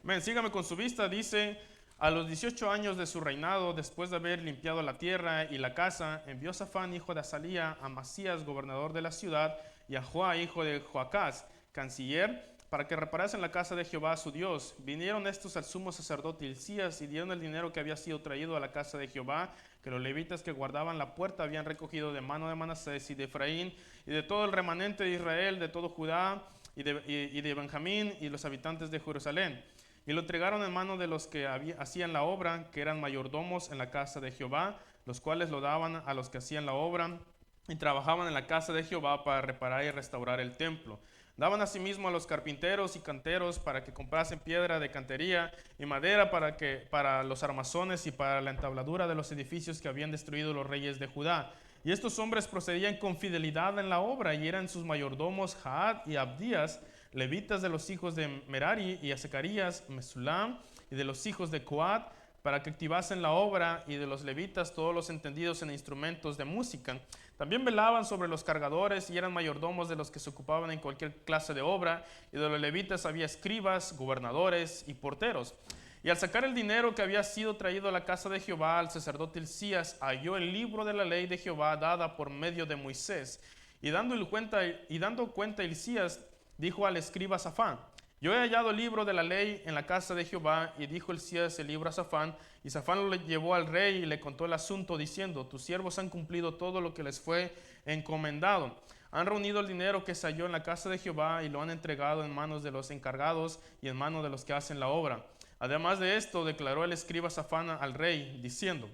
Amén. Sígame con su vista. Dice: a los 18 años de su reinado, después de haber limpiado la tierra y la casa, envió Safán, hijo de Azalía, a Masías, gobernador de la ciudad, y a Joá, hijo de Joacás, canciller, para que reparasen la casa de Jehová su Dios. Vinieron estos al sumo sacerdote Hilcías y dieron el dinero que había sido traído a la casa de Jehová, que los levitas que guardaban la puerta habían recogido de mano de Manasés y de Efraín y de todo el remanente de Israel, de todo Judá y de Benjamín y los habitantes de Jerusalén. Y lo entregaron en mano de los que hacían la obra, que eran mayordomos en la casa de Jehová, los cuales lo daban a los que hacían la obra y trabajaban en la casa de Jehová para reparar y restaurar el templo. Daban asimismo a los carpinteros y canteros para que comprasen piedra de cantería y madera para los armazones y para la entabladura de los edificios que habían destruido los reyes de Judá. Y estos hombres procedían con fidelidad en la obra, y eran sus mayordomos Jaat y Abdías, levitas de los hijos de Merari, y a Zacarías, Mesulam, y de los hijos de Coat, para que activasen la obra, y de los levitas todos los entendidos en instrumentos de música. También velaban sobre los cargadores, y eran mayordomos de los que se ocupaban en cualquier clase de obra, y de los levitas había escribas, gobernadores y porteros. Y al sacar el dinero que había sido traído a la casa de Jehová, el sacerdote Hilcías halló el libro de la ley de Jehová dada por medio de Moisés. Y dando cuenta Hilcías, dijo al escriba Safán: yo he hallado el libro de la ley en la casa de Jehová. Y dijo Hilcías el libro a Safán, y Safán lo llevó al rey y le contó el asunto, diciendo: tus siervos han cumplido todo lo que les fue encomendado. Han reunido el dinero que se halló en la casa de Jehová y lo han entregado en manos de los encargados y en manos de los que hacen la obra. Además de esto, declaró el escriba Safán al rey, diciendo: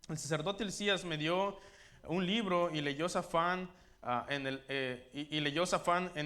el sacerdote Hilcías me dio un libro, y leyó Safán en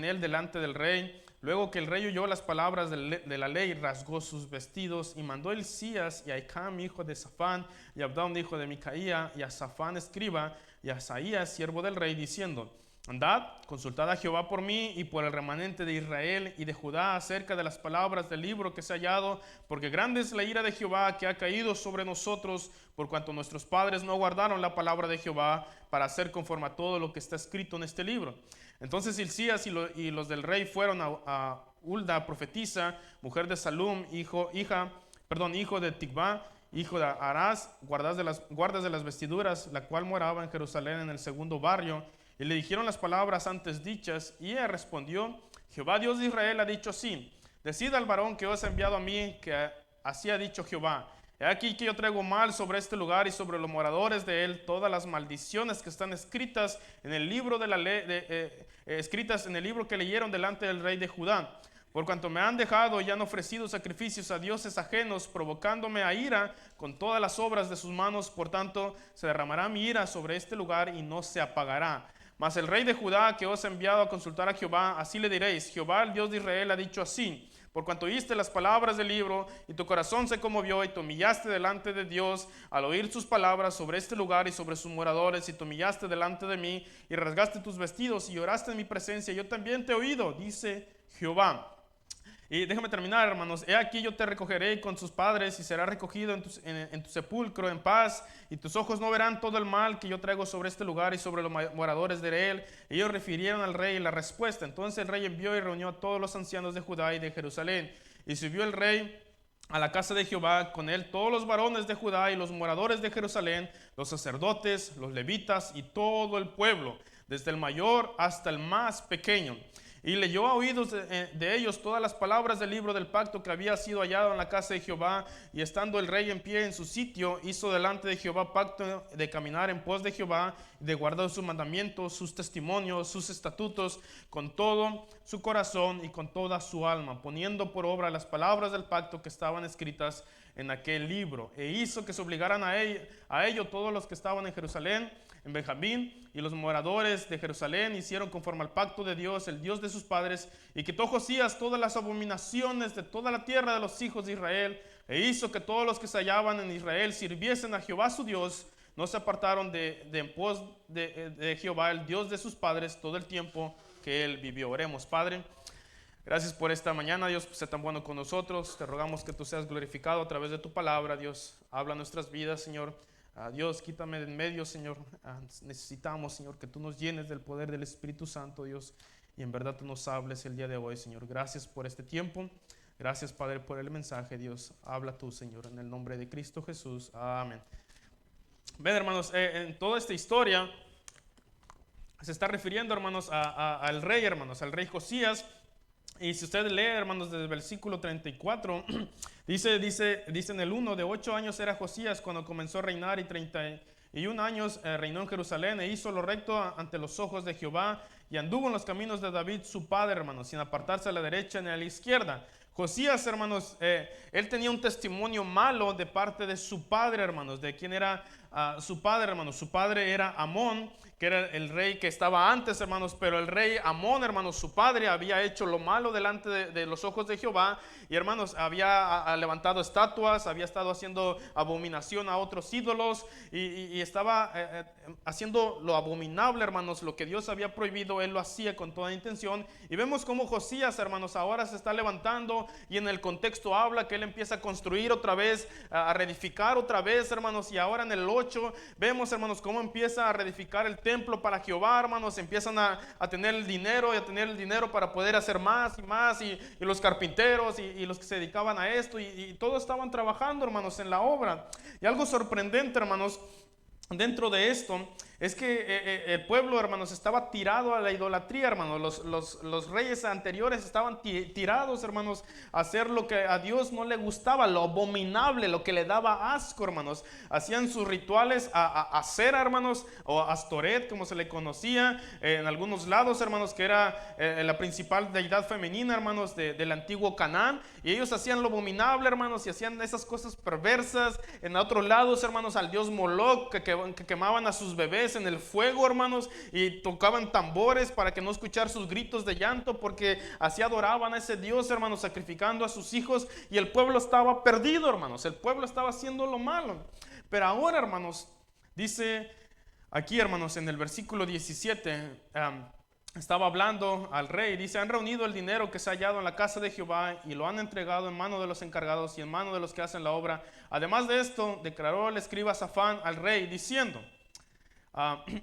él delante del rey. Luego que el rey oyó las palabras de la ley, rasgó sus vestidos, y mandó Hilcías y a Ahicam, hijo de Safán, y a Abdón, hijo de Micaía, y a Safán, escriba, y a Asaías, siervo del rey, diciendo: andad, consultad a Jehová por mí y por el remanente de Israel y de Judá acerca de las palabras del libro que se ha hallado, porque grande es la ira de Jehová que ha caído sobre nosotros, por cuanto nuestros padres no guardaron la palabra de Jehová para hacer conforme a todo lo que está escrito en este libro. Entonces Hilcías y los del rey fueron a Hulda, profetisa, mujer de Salum, hijo de Ticvá, hijo de Arás, guardas de las vestiduras, la cual moraba en Jerusalén en el segundo barrio. Y le dijeron las palabras antes dichas, y ella respondió: Jehová Dios de Israel ha dicho así: decid al varón que os ha enviado a mí, que así ha dicho Jehová: he aquí que yo traigo mal sobre este lugar y sobre los moradores de él todas las maldiciones que están escritas en el libro de la ley, escritas en el libro que leyeron delante del rey de Judá. Por cuanto me han dejado y han ofrecido sacrificios a dioses ajenos, provocándome a ira con todas las obras de sus manos, por tanto se derramará mi ira sobre este lugar y no se apagará. Mas el rey de Judá que os ha enviado a consultar a Jehová, así le diréis: Jehová, el Dios de Israel, ha dicho así: por cuanto oíste las palabras del libro, y tu corazón se conmovió, y te humillaste delante de Dios al oír sus palabras sobre este lugar y sobre sus moradores, y te humillaste delante de mí, y rasgaste tus vestidos, y lloraste en mi presencia, yo también te he oído, dice Jehová. Y déjame terminar, hermanos. He aquí yo te recogeré con sus padres, y será recogido en tu sepulcro en paz, y tus ojos no verán todo el mal que yo traigo sobre este lugar y sobre los moradores de él. Ellos refirieron al rey la respuesta. Entonces el rey envió y reunió a todos los ancianos de Judá y de Jerusalén, y subió el rey a la casa de Jehová, con él todos los varones de Judá y los moradores de Jerusalén, los sacerdotes, los levitas y todo el pueblo, desde el mayor hasta el más pequeño. Y leyó a oídos de ellos todas las palabras del libro del pacto que había sido hallado en la casa de Jehová. Y estando el rey en pie en su sitio, hizo delante de Jehová pacto de caminar en pos de Jehová, de guardar sus mandamientos, sus testimonios, sus estatutos, con todo su corazón y con toda su alma, poniendo por obra las palabras del pacto que estaban escritas en aquel libro. E hizo que se obligaran a ello todos los que estaban en Jerusalén, en Benjamín, y los moradores de Jerusalén hicieron conforme al pacto de Dios, el Dios de sus padres, y quitó Josías todas las abominaciones de toda la tierra de los hijos de Israel, e hizo que todos los que se hallaban en Israel sirviesen a Jehová su Dios. No se apartaron de en pos de Jehová, el Dios de sus padres, todo el tiempo que él vivió. Oremos. Padre, gracias por esta mañana, Dios, por ser tan bueno con nosotros. Te rogamos que tú seas glorificado a través de tu palabra, Dios. Habla nuestras vidas, Señor. Dios, quítame de en medio, Señor. Necesitamos, Señor, que tú nos llenes del poder del Espíritu Santo, Dios, y en verdad tú nos hables el día de hoy, Señor. Gracias por este tiempo. Gracias, Padre, por el mensaje, Dios. Habla tú, Señor, en el nombre de Cristo Jesús. Amén. Ven, hermanos, en toda esta historia se está refiriendo, hermanos, al rey, hermanos, al rey Josías. Y si usted lee, hermanos, desde el versículo 34, dice en el 1, de 8 años era Josías cuando comenzó a reinar, y 31 años reinó en Jerusalén, e hizo lo recto ante los ojos de Jehová, y anduvo en los caminos de David su padre, hermanos, sin apartarse a la derecha ni a la izquierda. Josías, hermanos, él tenía un testimonio malo de parte de su padre, hermanos, de quien era su padre, hermanos. Su padre era Amón, que era el rey que estaba antes, hermanos, pero el rey Amón, hermanos, su padre había hecho lo malo delante de los ojos de Jehová, y hermanos, había levantado estatuas, había estado haciendo abominación a otros ídolos, y estaba haciendo lo abominable, hermanos, lo que Dios había prohibido, él lo hacía con toda intención. Y vemos cómo Josías, hermanos, ahora se está levantando, y en el contexto habla que él empieza a construir otra vez, a reedificar otra vez, hermanos, y ahora en el 8 vemos, hermanos, cómo empieza a reedificar el templo para Jehová, hermanos. Empiezan a tener el dinero y a tener el dinero para poder hacer más y más, y los carpinteros y los que se dedicaban a esto, y todos estaban trabajando, hermanos, en la obra. Y algo sorprendente, hermanos, dentro de esto es que el pueblo, hermanos, estaba tirado a la idolatría, hermanos. Los reyes anteriores estaban tirados, hermanos, a hacer lo que a Dios no le gustaba, lo abominable, lo que le daba asco, hermanos. Hacían sus rituales a Acera, hermanos, o a Astoret, como se le conocía en algunos lados, hermanos, que era la principal deidad femenina, hermanos, del antiguo Canaán. Y ellos hacían lo abominable, hermanos, y hacían esas cosas perversas. En otros lados, hermanos, al dios Moloch, que quemaban a sus bebés en el fuego, hermanos, y tocaban tambores para que no escuchar sus gritos de llanto, porque así adoraban a ese Dios, hermanos, sacrificando a sus hijos, y el pueblo estaba perdido, hermanos. El pueblo estaba haciendo lo malo. Pero ahora, hermanos, dice aquí, hermanos, en el versículo 17, estaba hablando al rey, dice: han reunido el dinero que se ha hallado en la casa de Jehová y lo han entregado en mano de los encargados y en mano de los que hacen la obra. Además de esto, declaró el escriba Safán al rey, diciendo: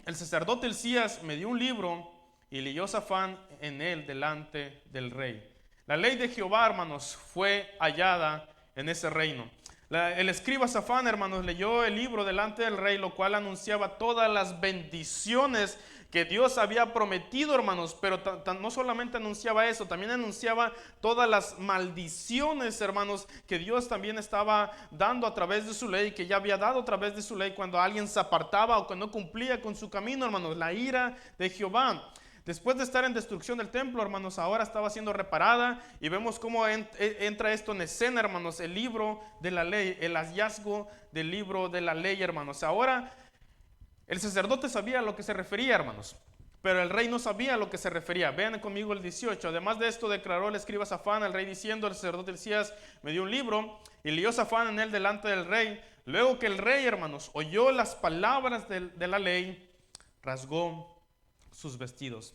el sacerdote Hilcías me dio un libro, y leyó Safán en él delante del rey. La ley de Jehová, hermanos, fue hallada en ese reino. El escriba Safán, hermanos, leyó el libro delante del rey, lo cual anunciaba todas las bendiciones que Dios había prometido, hermanos. Pero no solamente anunciaba eso, también anunciaba todas las maldiciones, hermanos, que Dios también estaba dando a través de su ley, que ya había dado a través de su ley cuando alguien se apartaba o que no cumplía con su camino, hermanos. La ira de Jehová, después de estar en destrucción del templo, hermanos, ahora estaba siendo reparada, y vemos cómo entra esto en escena, hermanos, el libro de la ley, el hallazgo del libro de la ley, hermanos. Ahora el sacerdote sabía a lo que se refería, hermanos, pero el rey no sabía a lo que se refería. Vean conmigo el 18. Además de esto, declaró el escriba Safán al rey diciendo: el sacerdote Hilcías me dio un libro, y leyó Safán en él delante del rey. Luego que el rey, hermanos, oyó las palabras de la ley, rasgó sus vestidos.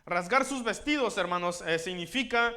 Rasgar sus vestidos, hermanos, significa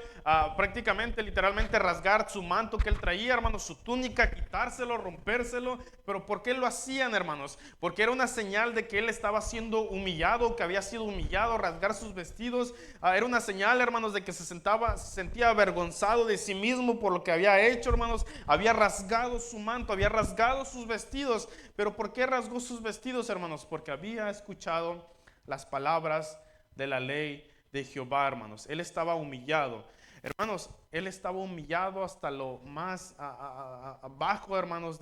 prácticamente, literalmente, rasgar su manto que él traía, hermanos, su túnica, quitárselo, rompérselo. Pero ¿por qué lo hacían, hermanos? Porque era una señal de que él estaba siendo humillado, que había sido humillado. Rasgar sus vestidos era una señal, hermanos, de que se sentía avergonzado de sí mismo por lo que había hecho, hermanos. Había rasgado su manto, había rasgado sus vestidos. Pero ¿por qué rasgó sus vestidos, hermanos? Porque había escuchado las palabras de la ley de Jehová, hermanos. Él estaba humillado, hermanos. Él estaba humillado hasta lo más abajo, hermanos.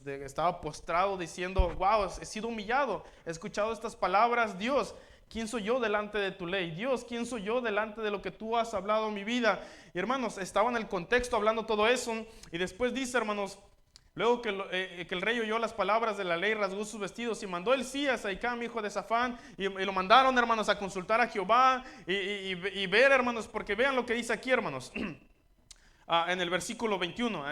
Estaba postrado diciendo: wow, he sido humillado, he escuchado estas palabras. Dios, ¿quién soy yo delante de tu ley? Dios, ¿quién soy yo delante de lo que tú has hablado en mi vida? Y, hermanos, estaba en el contexto hablando todo eso, y después dice, hermanos, luego que el rey oyó las palabras de la ley, rasgó sus vestidos, y mandó Hilcías a Hicam, hijo de Safán, y lo mandaron, hermanos, a consultar a Jehová y ver, hermanos, porque vean lo que dice aquí, hermanos. En el versículo 21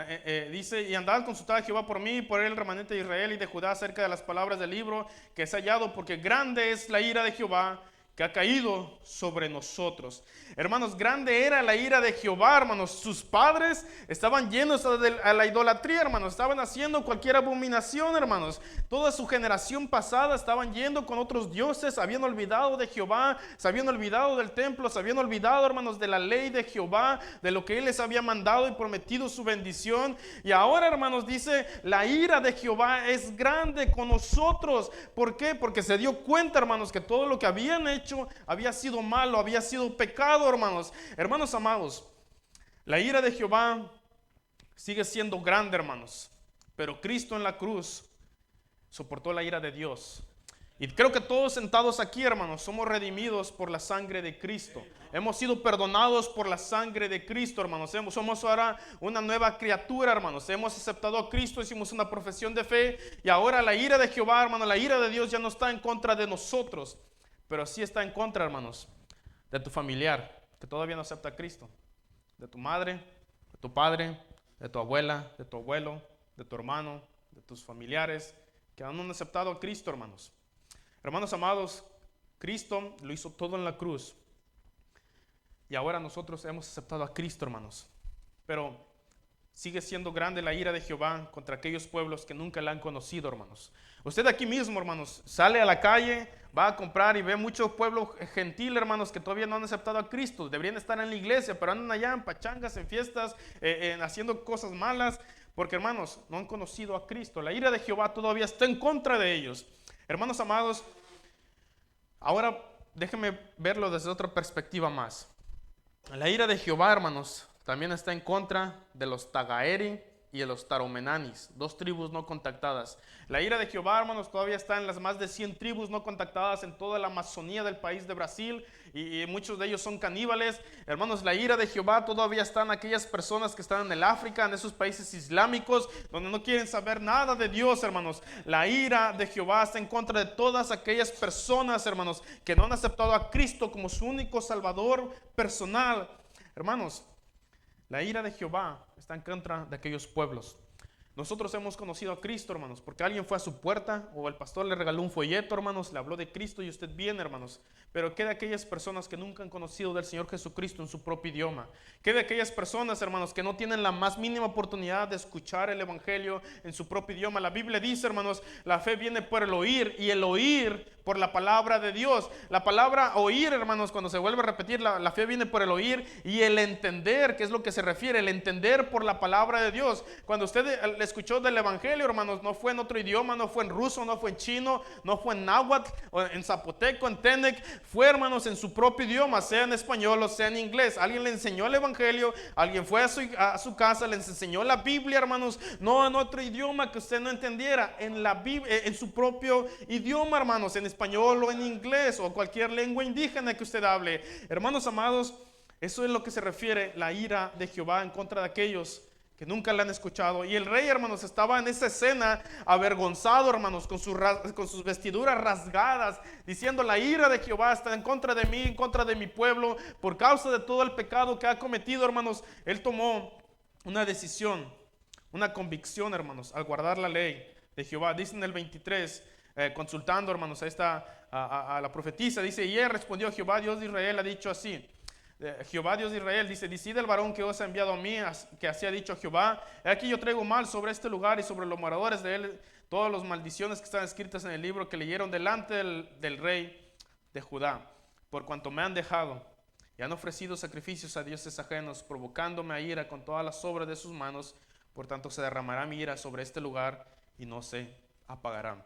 dice: y andad a consultar a Jehová por mí y por el remanente de Israel y de Judá acerca de las palabras del libro que es hallado, porque grande es la ira de Jehová que ha caído sobre nosotros. Hermanos, grande era la ira de Jehová, hermanos. Sus padres estaban llenos a la idolatría, hermanos. Estaban haciendo cualquier abominación, hermanos. Toda su generación pasada estaban yendo con otros dioses, habían olvidado de Jehová, se habían olvidado del templo, se habían olvidado, hermanos, de la ley de Jehová, de lo que Él les había mandado y prometido su bendición. Y ahora, hermanos, dice: la ira de Jehová es grande con nosotros. ¿Por qué? Porque se dio cuenta, hermanos, que todo lo que habían hecho había sido malo, había sido pecado, hermanos. Hermanos amados, la ira de Jehová sigue siendo grande, hermanos, pero Cristo en la cruz soportó la ira de Dios. Y creo que todos sentados aquí, hermanos, somos redimidos por la sangre de Cristo. Hemos sido perdonados por la sangre de Cristo, hermanos. Somos ahora una nueva criatura, hermanos. Hemos aceptado a Cristo, hicimos una profesión de fe. Y ahora la ira de Jehová, hermanos, la ira de Dios ya no está en contra de nosotros. Pero sí está en contra, hermanos, de tu familiar que todavía no acepta a Cristo. De tu madre, de tu padre, de tu abuela, de tu abuelo, de tu hermano, de tus familiares que aún no han aceptado a Cristo, hermanos. Hermanos amados, Cristo lo hizo todo en la cruz. Y ahora nosotros hemos aceptado a Cristo, hermanos. Pero sigue siendo grande la ira de Jehová contra aquellos pueblos que nunca la han conocido, hermanos. Usted aquí mismo, hermanos, sale a la calle, va a comprar y ve mucho pueblo gentil, hermanos, que todavía no han aceptado a Cristo. Deberían estar en la iglesia, pero andan allá en pachangas, en fiestas, haciendo cosas malas. Porque, hermanos, no han conocido a Cristo. La ira de Jehová todavía está en contra de ellos. Hermanos amados, ahora déjenme verlo desde otra perspectiva más. La ira de Jehová, hermanos, también está en contra de los Tagaeri y de los Taromenanis, 2 tribus no contactadas. La ira de Jehová, hermanos, todavía está en las más de 100 tribus no contactadas en toda la Amazonía del país de Brasil, y muchos de ellos son caníbales. Hermanos, la ira de Jehová todavía está en aquellas personas que están en el África, en esos países islámicos, donde no quieren saber nada de Dios, hermanos. La ira de Jehová está en contra de todas aquellas personas, hermanos, que no han aceptado a Cristo como su único Salvador personal. Hermanos, la ira de Jehová está en contra de aquellos pueblos. Nosotros hemos conocido a Cristo, hermanos, porque alguien fue a su puerta o el pastor le regaló un folleto, hermanos, le habló de Cristo y usted viene, hermanos. Pero ¿qué de aquellas personas que nunca han conocido del Señor Jesucristo en su propio idioma? ¿Qué de aquellas personas, hermanos, que no tienen la más mínima oportunidad de escuchar el Evangelio en su propio idioma? La Biblia dice, hermanos, la fe viene por el oír y el oír por la palabra de Dios. La palabra oír, hermanos, cuando se vuelve a repetir, la fe viene por el oír y el entender, que es lo que se refiere, el entender por la palabra de Dios. Cuando usted le escuchó del Evangelio, hermanos, no fue en otro idioma, no fue en ruso, no fue en chino, no fue en náhuatl, o en zapoteco, en tenec, fue, hermanos, en su propio idioma, sea en español o sea en inglés. Alguien le enseñó el Evangelio, alguien fue a su casa, les enseñó la Biblia, hermanos, no en otro idioma que usted no entendiera, en la Biblia, en su propio idioma, hermanos, en español o en inglés o cualquier lengua indígena que usted hable. Hermanos amados, eso es lo que se refiere la ira de Jehová en contra de aquellos que nunca la han escuchado. Y el rey, hermanos, estaba en esa escena avergonzado, hermanos, con sus vestiduras rasgadas, diciendo: la ira de Jehová está en contra de mí, en contra de mi pueblo, por causa de todo el pecado que ha cometido, hermanos. Él tomó una decisión, una convicción, hermanos, al guardar la ley de Jehová. Dice en el 23, consultando, hermanos, a la profetisa, dice: y él respondió: Jehová Dios de Israel ha dicho así. Jehová Dios de Israel dice: decide el varón que os ha enviado a mí, que así ha dicho Jehová: he aquí yo traigo mal sobre este lugar y sobre los moradores de él todas las maldiciones que están escritas en el libro que leyeron delante del rey de Judá, por cuanto me han dejado y han ofrecido sacrificios a dioses ajenos, provocándome a ira con todas las obras de sus manos. Por tanto se derramará mi ira sobre este lugar y no se apagará.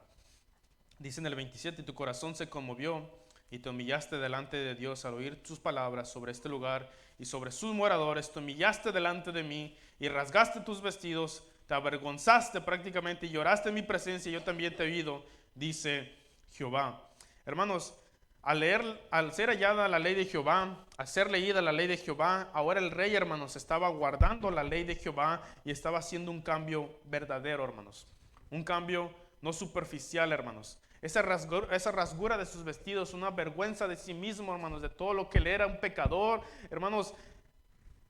Dice en el 27: y tu corazón se conmovió y te humillaste delante de Dios al oír sus palabras sobre este lugar y sobre sus moradores. Te humillaste delante de mí y rasgaste tus vestidos, te avergonzaste prácticamente y lloraste en mi presencia, y yo también te he oído, dice Jehová. Hermanos, al ser hallada la ley de Jehová, al ser leída la ley de Jehová, ahora el rey, hermanos, estaba guardando la ley de Jehová y estaba haciendo un cambio verdadero, hermanos. Un cambio no superficial, hermanos. Esa rasgura de sus vestidos, una vergüenza de sí mismo, hermanos, de todo lo que él era, un pecador, hermanos,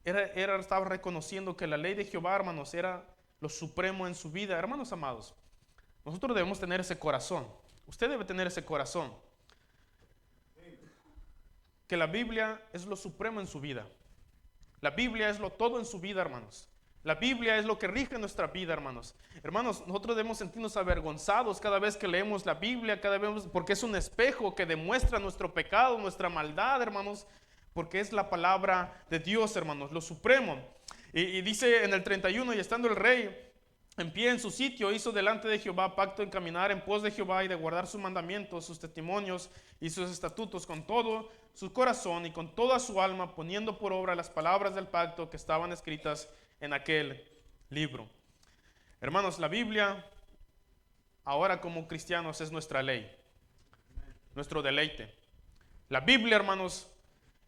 estaba reconociendo que la ley de Jehová, hermanos, era lo supremo en su vida. Hermanos amados, nosotros debemos tener ese corazón. Usted debe tener ese corazón. Que la Biblia es lo supremo en su vida. La Biblia es lo todo en su vida, hermanos. La Biblia es lo que rige nuestra vida, hermanos. Hermanos, nosotros debemos sentirnos avergonzados cada vez que leemos la Biblia, porque es un espejo que demuestra nuestro pecado, nuestra maldad, hermanos, porque es la palabra de Dios, hermanos, lo supremo. Y dice en el 31: y estando el rey en pie en su sitio, hizo delante de Jehová pacto en caminar en pos de Jehová y de guardar sus mandamientos, sus testimonios y sus estatutos con todo su corazón y con toda su alma, poniendo por obra las palabras del pacto que estaban escritas en aquel libro. Hermanos, la Biblia ahora como cristianos es nuestra ley. nuestro deleite. La Biblia, hermanos,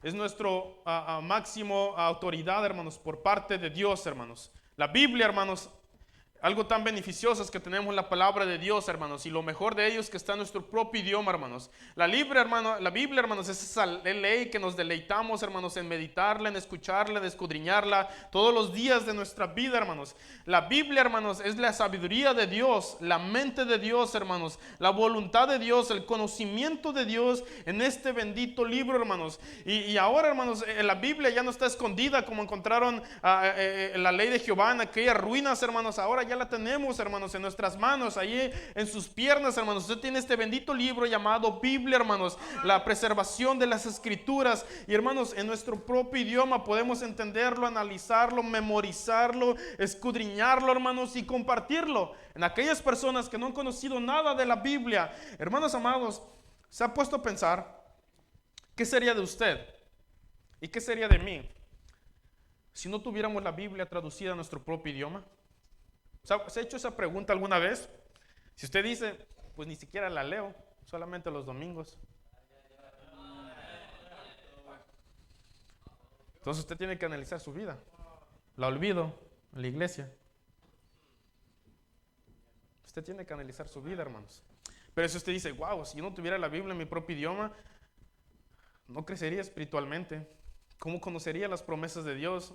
es nuestro máximo autoridad, hermanos, por parte de Dios, hermanos. La Biblia, hermanos, algo tan beneficioso es que tenemos la palabra de Dios, hermanos, y lo mejor de ello es que está en nuestro propio idioma, hermanos. La Biblia, hermanos, es esa ley que nos deleitamos, hermanos, en meditarla, en escucharla, en escudriñarla todos los días de nuestra vida, hermanos. La Biblia, hermanos, es la sabiduría de Dios, la mente de Dios, hermanos, la voluntad de Dios, el conocimiento de Dios en este bendito libro, hermanos. Y ahora, hermanos, la Biblia ya no está escondida como encontraron la ley de Jehová en aquellas ruinas, hermanos. Ahora ya la tenemos, hermanos, en nuestras manos, ahí en sus piernas, hermanos. Usted tiene este bendito libro llamado Biblia, hermanos, la preservación de las escrituras. Y hermanos, en nuestro propio idioma podemos entenderlo, analizarlo, memorizarlo, escudriñarlo, hermanos, y compartirlo en aquellas personas que no han conocido nada de la Biblia. Hermanos amados, ¿se ha puesto a pensar qué sería de usted y qué sería de mí si no tuviéramos la Biblia traducida a nuestro propio idioma? ¿Se ha hecho esa pregunta alguna vez? Si usted dice, pues ni siquiera la leo, solamente los domingos. Entonces usted tiene que analizar su vida. La olvido en la iglesia. Usted tiene que analizar su vida, hermanos. Pero si usted dice, wow, si yo no tuviera la Biblia en mi propio idioma, no crecería espiritualmente. ¿Cómo conocería las promesas de Dios?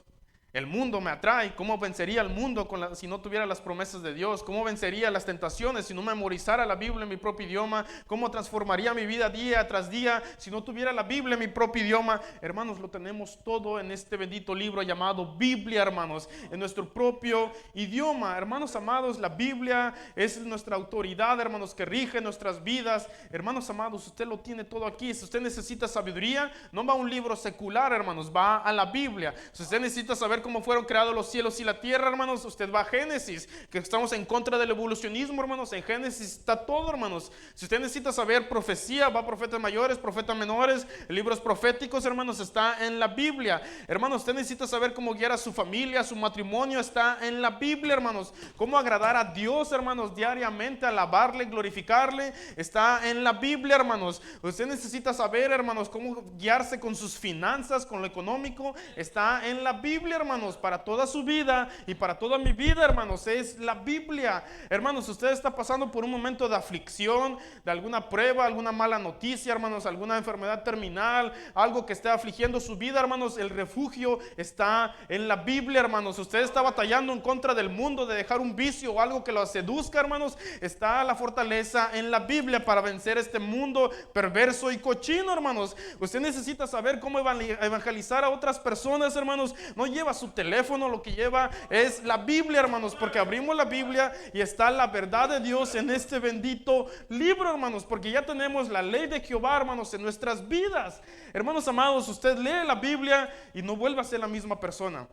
El mundo me atrae. ¿Cómo vencería el mundo si no tuviera las promesas de Dios? ¿Cómo vencería las tentaciones si no memorizara la Biblia en mi propio idioma? ¿Cómo transformaría mi vida día tras día si no tuviera la Biblia en mi propio idioma? Hermanos, lo tenemos todo en este bendito libro llamado Biblia, hermanos, en nuestro propio idioma. Hermanos amados, la Biblia es nuestra autoridad, hermanos, que rige nuestras vidas. Hermanos amados, usted lo tiene todo aquí. Si usted necesita sabiduría, no va a un libro secular, hermanos, va a la Biblia. Si usted necesita saber cómo fueron creados los cielos y la tierra, hermanos, usted va a Génesis, que estamos en contra del evolucionismo, hermanos. En Génesis está todo, hermanos. Si usted necesita saber profecía, va a profetas mayores, profetas menores, libros proféticos, hermanos, está en la Biblia. Hermanos, usted necesita saber cómo guiar a su familia, a su matrimonio, está en la Biblia, hermanos. Cómo agradar a Dios, hermanos, diariamente, alabarle, glorificarle, está en la Biblia, hermanos. Usted necesita saber, hermanos, cómo guiarse con sus finanzas, con lo económico, está en la Biblia, hermanos. Para toda su vida y para toda mi vida, hermanos, es la Biblia. Hermanos, usted está pasando por un momento de aflicción, de alguna prueba, alguna mala noticia, hermanos, alguna enfermedad terminal, algo que esté afligiendo su vida, hermanos. El refugio está en la Biblia, hermanos. Usted está batallando en contra del mundo, de dejar un vicio o algo que lo seduzca, hermanos. Está la fortaleza en la Biblia para vencer este mundo perverso y cochino, hermanos. Usted necesita saber cómo evangelizar a otras personas, hermanos. No lleva su teléfono, lo que lleva es la Biblia, hermanos, porque abrimos la Biblia y está la verdad de Dios en este bendito libro, hermanos, porque ya tenemos la ley de Jehová, hermanos, en nuestras vidas. Hermanos amados, usted lee la Biblia y no vuelve a ser la misma persona.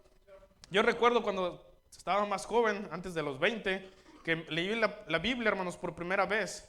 Yo recuerdo cuando estaba más joven, antes de los 20, que leí la Biblia, hermanos, por primera vez.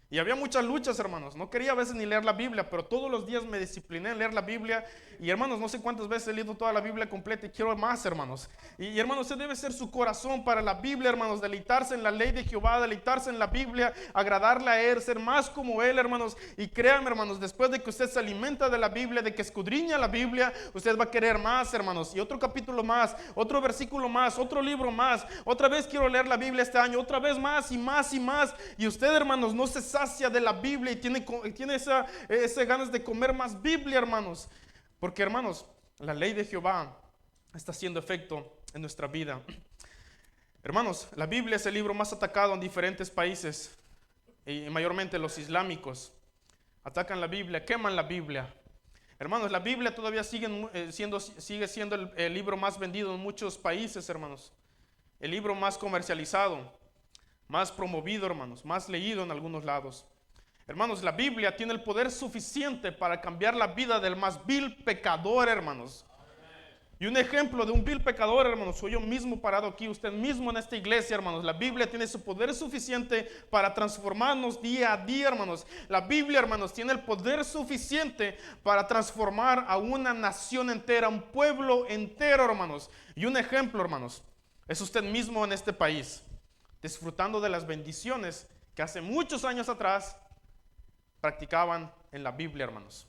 Y había muchas luchas, hermanos. No quería a veces ni leer la Biblia, pero todos los días me discipliné en leer la Biblia. Y hermanos, no sé cuántas veces he leído toda la Biblia completa y quiero más, hermanos. Y hermanos, ese debe ser su corazón para la Biblia, hermanos. Deleitarse en la ley de Jehová, deleitarse en la Biblia, agradarle a Él, ser más como Él, hermanos. Y créanme, hermanos, después de que usted se alimenta de la Biblia, de que escudriña la Biblia, usted va a querer más, hermanos. Y otro capítulo más, otro versículo más, otro libro más. Otra vez quiero leer la Biblia este año, otra vez más y más y más. Y usted, hermanos, no se sacia de la Biblia y tiene esa ganas de comer más Biblia, hermanos. Porque, hermanos, la ley de Jehová está haciendo efecto en nuestra vida. Hermanos, la Biblia es el libro más atacado en diferentes países, y mayormente los islámicos. Atacan la Biblia, queman la Biblia. Hermanos, la Biblia todavía sigue siendo el libro más vendido en muchos países, hermanos. El libro más comercializado, más promovido, hermanos, más leído en algunos lados. Hermanos, la Biblia tiene el poder suficiente para cambiar la vida del más vil pecador, hermanos. Y un ejemplo de un vil pecador, hermanos, soy yo mismo parado aquí, usted mismo en esta iglesia, hermanos. La Biblia tiene su poder suficiente para transformarnos día a día, hermanos. La Biblia, hermanos, tiene el poder suficiente para transformar a una nación entera, un pueblo entero, hermanos. Y un ejemplo, hermanos, es usted mismo en este país, disfrutando de las bendiciones que hace muchos años atrás practicaban en la Biblia, hermanos.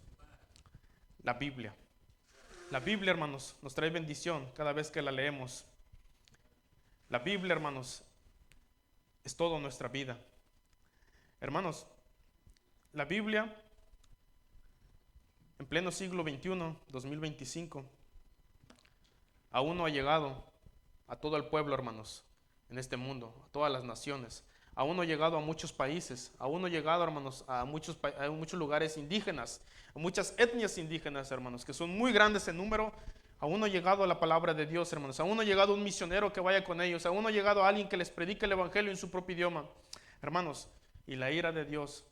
La Biblia. La Biblia, hermanos, nos trae bendición cada vez que la leemos. La Biblia, hermanos, es toda nuestra vida. Hermanos, la Biblia en pleno siglo XXI, 2025, aún no ha llegado a todo el pueblo, hermanos, en este mundo, a todas las naciones. Aún no ha llegado a muchos países, aún no ha llegado, hermanos, a muchos lugares indígenas, a muchas etnias indígenas, hermanos, que son muy grandes en número. Aún no ha llegado a la palabra de Dios, hermanos. Aún no ha llegado un misionero que vaya con ellos. Aún no ha llegado a alguien que les predique el evangelio en su propio idioma. Hermanos, y la ira de Dios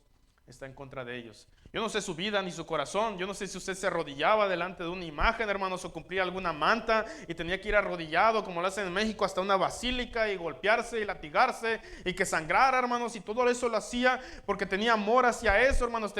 está en contra de ellos. Yo no sé su vida ni su corazón. Yo no sé si usted se arrodillaba delante de una imagen, hermanos, o cumplía alguna manta y tenía que ir arrodillado, como lo hacen en México, hasta una basílica y golpearse y latigarse y que sangrara, hermanos, y todo eso lo hacía porque tenía amor hacia eso, hermanos.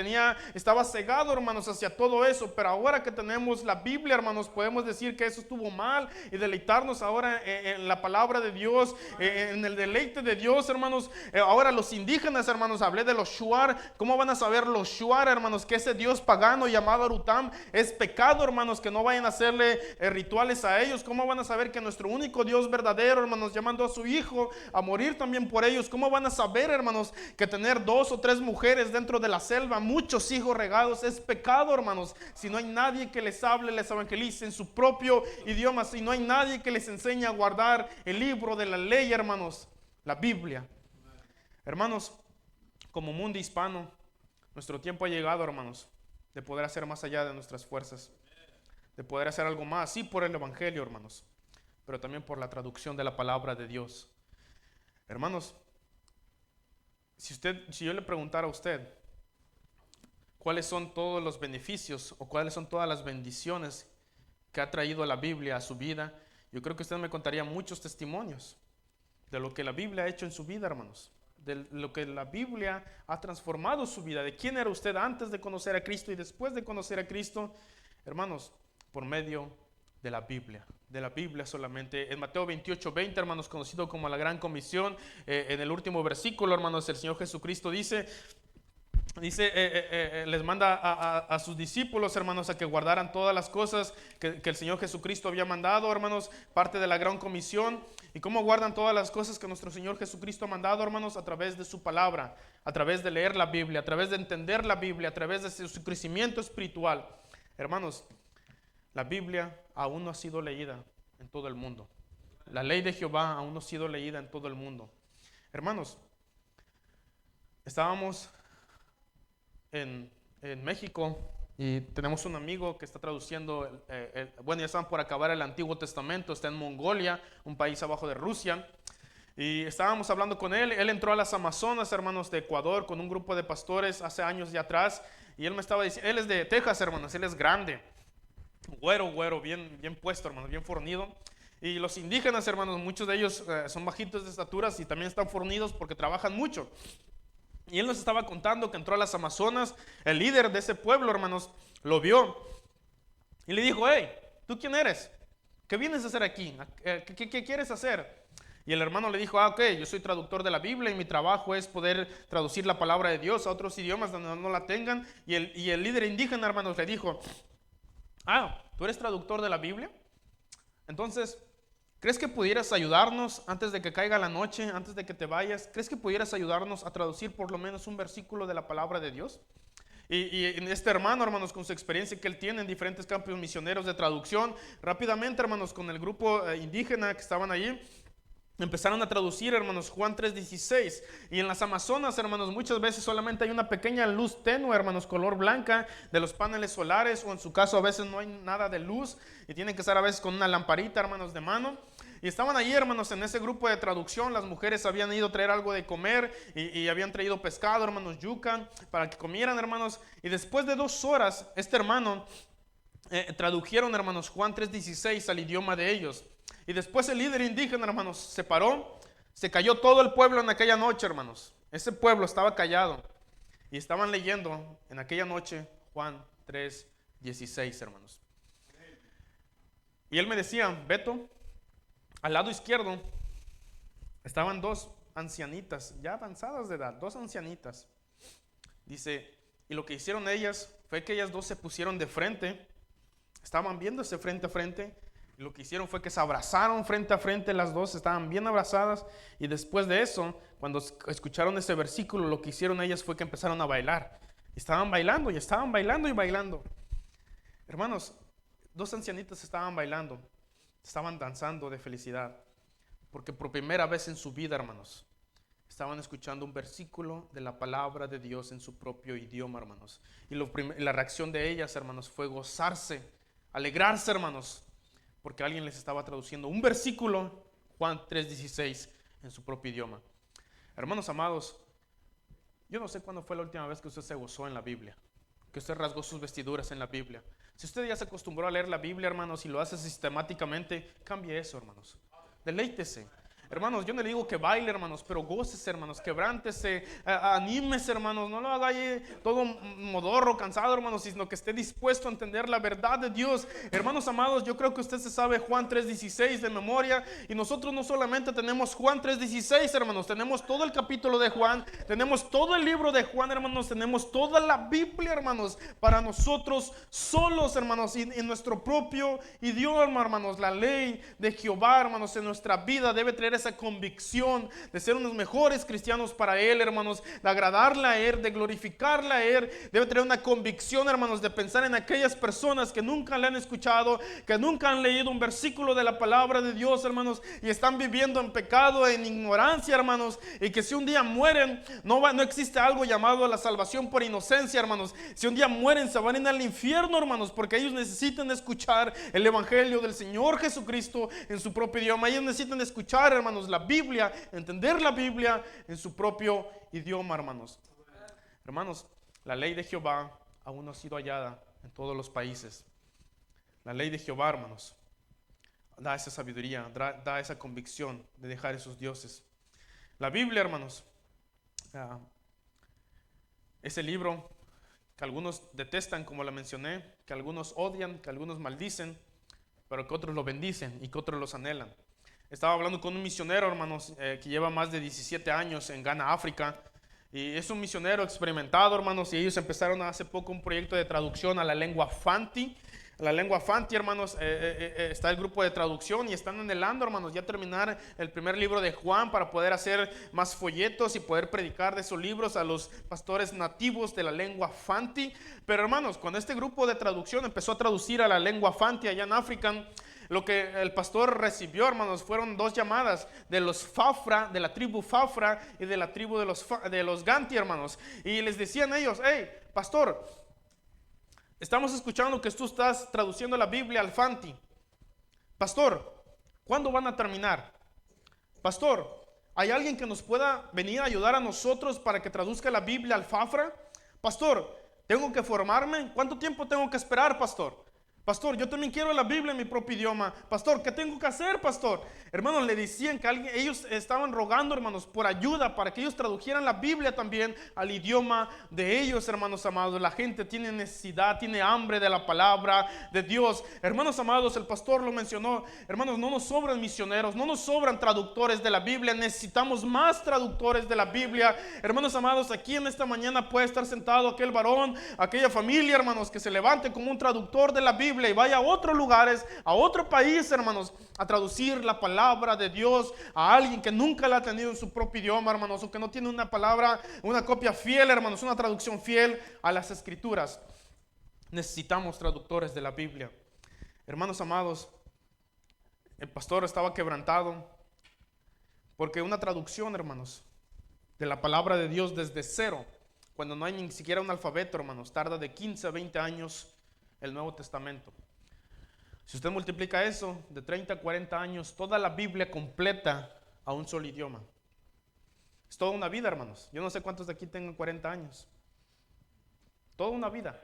Estaba cegado, hermanos, hacia todo eso. Pero ahora que tenemos la Biblia, hermanos, podemos decir que eso estuvo mal y deleitarnos ahora en la palabra de Dios, en el deleite de Dios, hermanos. Ahora los indígenas, hermanos, hablé de los Shuar. ¿Cómo van a saber los Shuar, hermanos, que ese Dios pagano llamado Arutam es pecado, hermanos, que no vayan a hacerle rituales a ellos? ¿Cómo van a saber que nuestro único Dios verdadero, hermanos, llamando a su hijo a morir también por ellos? ¿Cómo van a saber, hermanos, que tener 2 o 3 mujeres dentro de la selva, muchos hijos regados, es pecado, hermanos? Si no hay nadie que les hable, les evangelice en su propio idioma, si no hay nadie que les enseñe a guardar el libro de la ley, hermanos, la Biblia. Hermanos, como mundo hispano, nuestro tiempo ha llegado, hermanos, de poder hacer más allá de nuestras fuerzas, de poder hacer algo más, sí, por el evangelio, hermanos, pero también por la traducción de la palabra de Dios. Hermanos, si yo le preguntara a usted cuáles son todos los beneficios o cuáles son todas las bendiciones que ha traído la Biblia a su vida, yo creo que usted me contaría muchos testimonios de lo que la Biblia ha hecho en su vida, hermanos, de lo que la Biblia ha transformado su vida, de quién era usted antes de conocer a Cristo y después de conocer a Cristo, hermanos, por medio de la Biblia solamente. En Mateo 28:20, hermanos, conocido como la Gran Comisión, en el último versículo, hermanos, el Señor Jesucristo dice, les manda a sus discípulos, hermanos, a que guardaran todas las cosas que el Señor Jesucristo había mandado, hermanos, parte de la Gran Comisión. ¿Y cómo guardan todas las cosas que nuestro Señor Jesucristo ha mandado, hermanos? A través de su palabra, a través de leer la Biblia, a través de entender la Biblia, a través de su crecimiento espiritual. Hermanos, la Biblia aún no ha sido leída en todo el mundo. La ley de Jehová aún no ha sido leída en todo el mundo. Hermanos, estábamos en México y tenemos un amigo que está traduciendo, bueno, ya están por acabar el Antiguo Testamento, está en Mongolia, un país abajo de Rusia, y estábamos hablando con él. Él entró a las Amazonas, hermanos, de Ecuador con un grupo de pastores hace años ya atrás, y él me estaba diciendo, él es de Texas, hermanos, él es grande, güero, bien puesto, hermanos, bien fornido. Y los indígenas, hermanos, muchos de ellos son bajitos de estaturas y también están fornidos porque trabajan mucho. Y él nos estaba contando que entró a las Amazonas, el líder de ese pueblo, hermanos, lo vio y le dijo, hey, ¿tú quién eres? ¿Qué vienes a hacer aquí? ¿Qué quieres hacer? Y el hermano le dijo, ok, yo soy traductor de la Biblia y mi trabajo es poder traducir la palabra de Dios a otros idiomas donde no la tengan. Y el líder indígena, hermanos, le dijo, ¿tú eres traductor de la Biblia? Entonces, ¿crees que pudieras ayudarnos antes de que caiga la noche, antes de que te vayas? ¿Crees que pudieras ayudarnos a traducir por lo menos un versículo de la palabra de Dios? Y este hermano, hermanos, con su experiencia que él tiene en diferentes campos misioneros de traducción, rápidamente, hermanos, con el grupo indígena que estaban allí, empezaron a traducir, hermanos, Juan 3:16. Y en las Amazonas, hermanos, muchas veces solamente hay una pequeña luz tenue, hermanos, color blanca de los paneles solares, o en su caso a veces no hay nada de luz y tienen que estar a veces con una lamparita, hermanos, de mano. Y estaban ahí, hermanos, en ese grupo de traducción. Las mujeres habían ido a traer algo de comer y habían traído pescado, hermanos, yuca, para que comieran, hermanos. Y después de 2 horas, este hermano tradujeron, hermanos, Juan 3:16 al idioma de ellos. Y después el líder indígena, hermanos, se paró, se cayó todo el pueblo en aquella noche, hermanos. Ese pueblo estaba callado y estaban leyendo en aquella noche Juan 3:16, hermanos. Y él me decía, Beto, al lado izquierdo estaban 2 ancianitas, ya avanzadas de edad, 2 ancianitas. Dice, Y lo que hicieron ellas fue que ellas dos se pusieron de frente, estaban viéndose frente a frente. Y lo que hicieron fue que se abrazaron frente a frente, las dos estaban bien abrazadas. Y después de eso, cuando escucharon ese versículo, lo que hicieron ellas fue que empezaron a bailar. Estaban bailando y estaban bailando y bailando. Hermanos, dos ancianitas estaban bailando, estaban danzando de felicidad, porque por primera vez en su vida, hermanos, estaban escuchando un versículo de la palabra de Dios en su propio idioma, hermanos. Y la reacción de ellas, hermanos, fue gozarse, alegrarse, hermanos, porque alguien les estaba traduciendo un versículo, Juan 3:16, en su propio idioma. Hermanos amados, yo no sé cuándo fue la última vez que usted se gozó en la Biblia, que usted rasgó sus vestiduras en la Biblia. Si usted ya se acostumbró a leer la Biblia, hermanos, y lo hace sistemáticamente, cambie eso, hermanos. Deleítese. Hermanos, yo no le digo que baile, hermanos, pero gócese, hermanos, quebrántese, anímese, hermanos, no lo haga ahí todo modorro, cansado, hermanos, sino que esté dispuesto a entender la verdad de Dios. Hermanos amados, yo creo que usted se sabe Juan 3:16 de memoria, y nosotros no solamente tenemos Juan 3:16, hermanos, tenemos todo el capítulo de Juan, tenemos todo el libro de Juan, hermanos, tenemos toda la Biblia, hermanos, para nosotros solos, hermanos, y en nuestro propio idioma, hermanos. La ley de Jehová, hermanos, en nuestra vida debe traer esa convicción de ser unos mejores cristianos para Él, hermanos, de agradarle a Él, de glorificarle a Él. Debe tener una convicción, hermanos, de pensar en aquellas personas que nunca le han escuchado, que nunca han leído un versículo de la palabra de Dios, hermanos, y están viviendo en pecado, en ignorancia, hermanos, y que si un día mueren, no existe algo llamado la salvación por inocencia, hermanos. Si un día mueren, se van a ir al infierno, hermanos, porque ellos necesitan escuchar el evangelio del Señor Jesucristo en su propio idioma. Ellos necesitan escuchar, hermanos, la Biblia, entender la Biblia en su propio idioma, hermanos. Hermanos, la ley de Jehová aún no ha sido hallada en todos los países. La ley de Jehová, hermanos, da esa sabiduría, da esa convicción de dejar esos dioses. La Biblia, hermanos, ese libro que algunos detestan, como la mencioné, que algunos odian, que algunos maldicen, pero que otros lo bendicen y que otros los anhelan. Estaba hablando con un misionero, hermanos, que lleva más de 17 años en Ghana, África. Y es un misionero experimentado, hermanos, y ellos empezaron hace poco un proyecto de traducción a la lengua Fanti. La lengua Fanti, hermanos, está el grupo de traducción y están anhelando, hermanos, ya terminar el primer libro de Juan para poder hacer más folletos y poder predicar de esos libros a los pastores nativos de la lengua Fanti. Pero, hermanos, cuando este grupo de traducción empezó a traducir a la lengua Fanti allá en África, lo que el pastor recibió, hermanos, fueron dos llamadas de los Fafra, de la tribu Fafra y de la tribu de los Ganti, hermanos. Y les decían ellos: hey, pastor, estamos escuchando que tú estás traduciendo la Biblia al Fanti. Pastor, ¿cuándo van a terminar? Pastor, ¿hay alguien que nos pueda venir a ayudar a nosotros para que traduzca la Biblia al Fafra? Pastor, ¿tengo que formarme? ¿Cuánto tiempo tengo que esperar, pastor? Pastor, yo también quiero la Biblia en mi propio idioma. Pastor, ¿qué tengo que hacer, pastor? Hermanos, le decían que ellos estaban rogando, hermanos, por ayuda para que ellos tradujeran la Biblia también al idioma de ellos, hermanos amados. La gente tiene necesidad, tiene hambre de la palabra de Dios. Hermanos amados, el pastor lo mencionó. Hermanos, no nos sobran misioneros, no nos sobran traductores de la Biblia. Necesitamos más traductores de la Biblia. Hermanos amados, aquí en esta mañana puede estar sentado aquel varón, aquella familia, hermanos, que se levante como un traductor de la Biblia y vaya a otros lugares, a otro país, hermanos, a traducir la palabra de Dios a alguien que nunca la ha tenido en su propio idioma, hermanos, o que no tiene una palabra, una copia fiel, hermanos, una traducción fiel a las escrituras. Necesitamos traductores de la Biblia. Hermanos amados, el pastor estaba quebrantado porque una traducción, hermanos, de la palabra de Dios desde cero, cuando no hay ni siquiera un alfabeto, hermanos, tarda de 15 a 20 años el Nuevo Testamento. Si usted multiplica eso de 30 a 40 años, toda la Biblia completa a un solo idioma. Es toda una vida, hermanos. Yo no sé cuántos de aquí tengan 40 años. Toda una vida.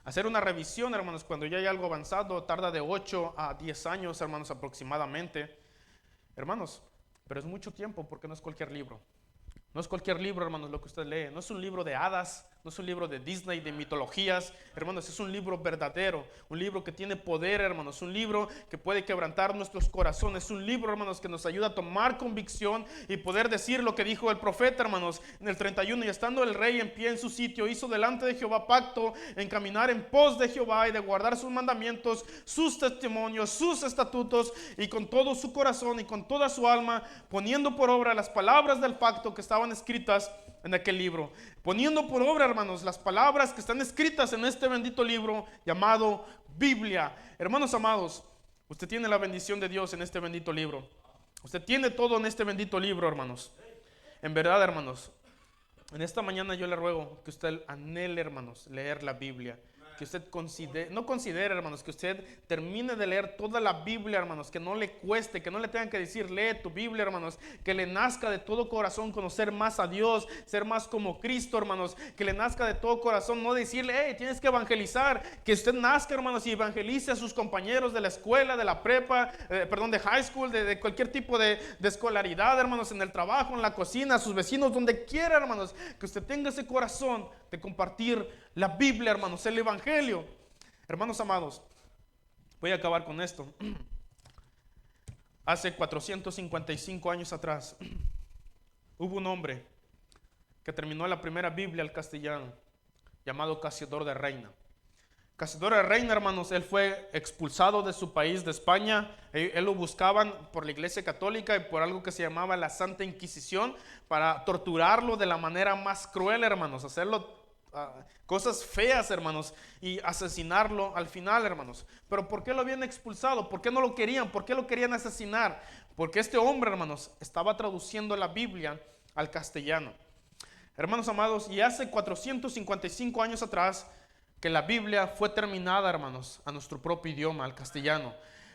Hacer una revisión, hermanos, cuando ya hay algo avanzado, tarda de 8 a 10 años, hermanos, aproximadamente. Hermanos, pero es mucho tiempo porque no es cualquier libro. No es cualquier libro, hermanos, lo que usted lee. No es un libro de hadas no es un libro de Disney, de mitologías, hermanos, es un libro verdadero, un libro que tiene poder, hermanos, un libro que puede quebrantar nuestros corazones, un libro, hermanos, que nos ayuda a tomar convicción y poder decir lo que dijo el profeta, hermanos, en el 31, y estando el rey en pie en su sitio, hizo delante de Jehová pacto en caminar en pos de Jehová y de guardar sus mandamientos, sus testimonios, sus estatutos, y con todo su corazón y con toda su alma, poniendo por obra las palabras del pacto que estaban escritas en aquel libro, poniendo por obra, hermanos, las palabras que están escritas en este bendito libro llamado Biblia. Hermanos amados, usted tiene la bendición de Dios en este bendito libro. Usted tiene todo en este bendito libro, hermanos. En verdad, hermanos, en esta mañana yo le ruego que usted anhele, hermanos, leer la Biblia. Que usted no considere, hermanos, que usted termine de leer toda la Biblia, hermanos, que no le cueste, que no le tengan que decir, lee tu Biblia, hermanos, que le nazca de todo corazón conocer más a Dios, ser más como Cristo, hermanos, que le nazca de todo corazón, no decirle, hey, tienes que evangelizar, que usted nazca, hermanos, y evangelice a sus compañeros de la escuela, de la prepa, de high school, de cualquier tipo de escolaridad, hermanos, en el trabajo, en la cocina, a sus vecinos, donde quiera, hermanos, que usted tenga ese corazón de compartir la Biblia, hermanos, el Evangelio. Hermanos amados, voy a acabar con esto. Hace 455 años atrás hubo un hombre que terminó la primera Biblia al castellano, llamado Cassiodoro de Reina. Cassiodoro de Reina, hermanos, él fue expulsado de su país, de España. Él lo buscaban por la Iglesia Católica y por algo que se llamaba la Santa Inquisición, para torturarlo de la manera más cruel, hermanos, hacerlo cosas feas, hermanos, y asesinarlo al final, hermanos. Pero ¿por qué lo habían expulsado? ¿Por qué no lo querían? ¿Por qué lo querían asesinar? Porque este hombre, hermanos, estaba traduciendo la Biblia al castellano. Hermanos amados, y hace 455 años atrás que la Biblia fue terminada, hermanos, a nuestro propio idioma, al castellano.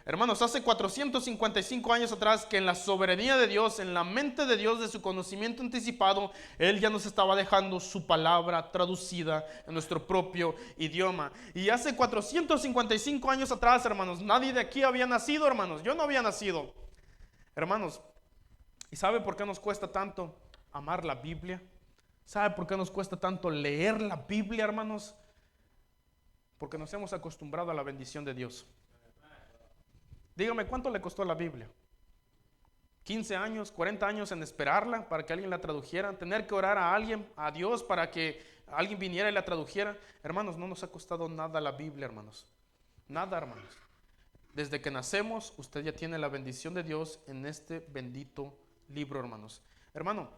Hermanos, hace 455 años atrás que en la soberanía de Dios, en la mente de Dios, de su conocimiento anticipado, Él ya nos estaba dejando su palabra traducida en nuestro propio idioma. Y hace 455 años atrás, hermanos, nadie de aquí había nacido, hermanos. Yo no había nacido. Hermanos, ¿y sabe por qué nos cuesta tanto amar la Biblia? ¿Sabe por qué nos cuesta tanto leer la Biblia, hermanos? Porque nos hemos acostumbrado a la bendición de Dios. Dígame, ¿cuánto le costó la Biblia? 15 años, 40 años en esperarla para que alguien la tradujera, tener que orar a alguien, a Dios, para que alguien viniera y la tradujera. Hermanos, no nos ha costado nada la Biblia, hermanos. Nada, hermanos. Desde que nacemos, usted ya tiene la bendición de Dios en este bendito libro, hermanos. Hermano,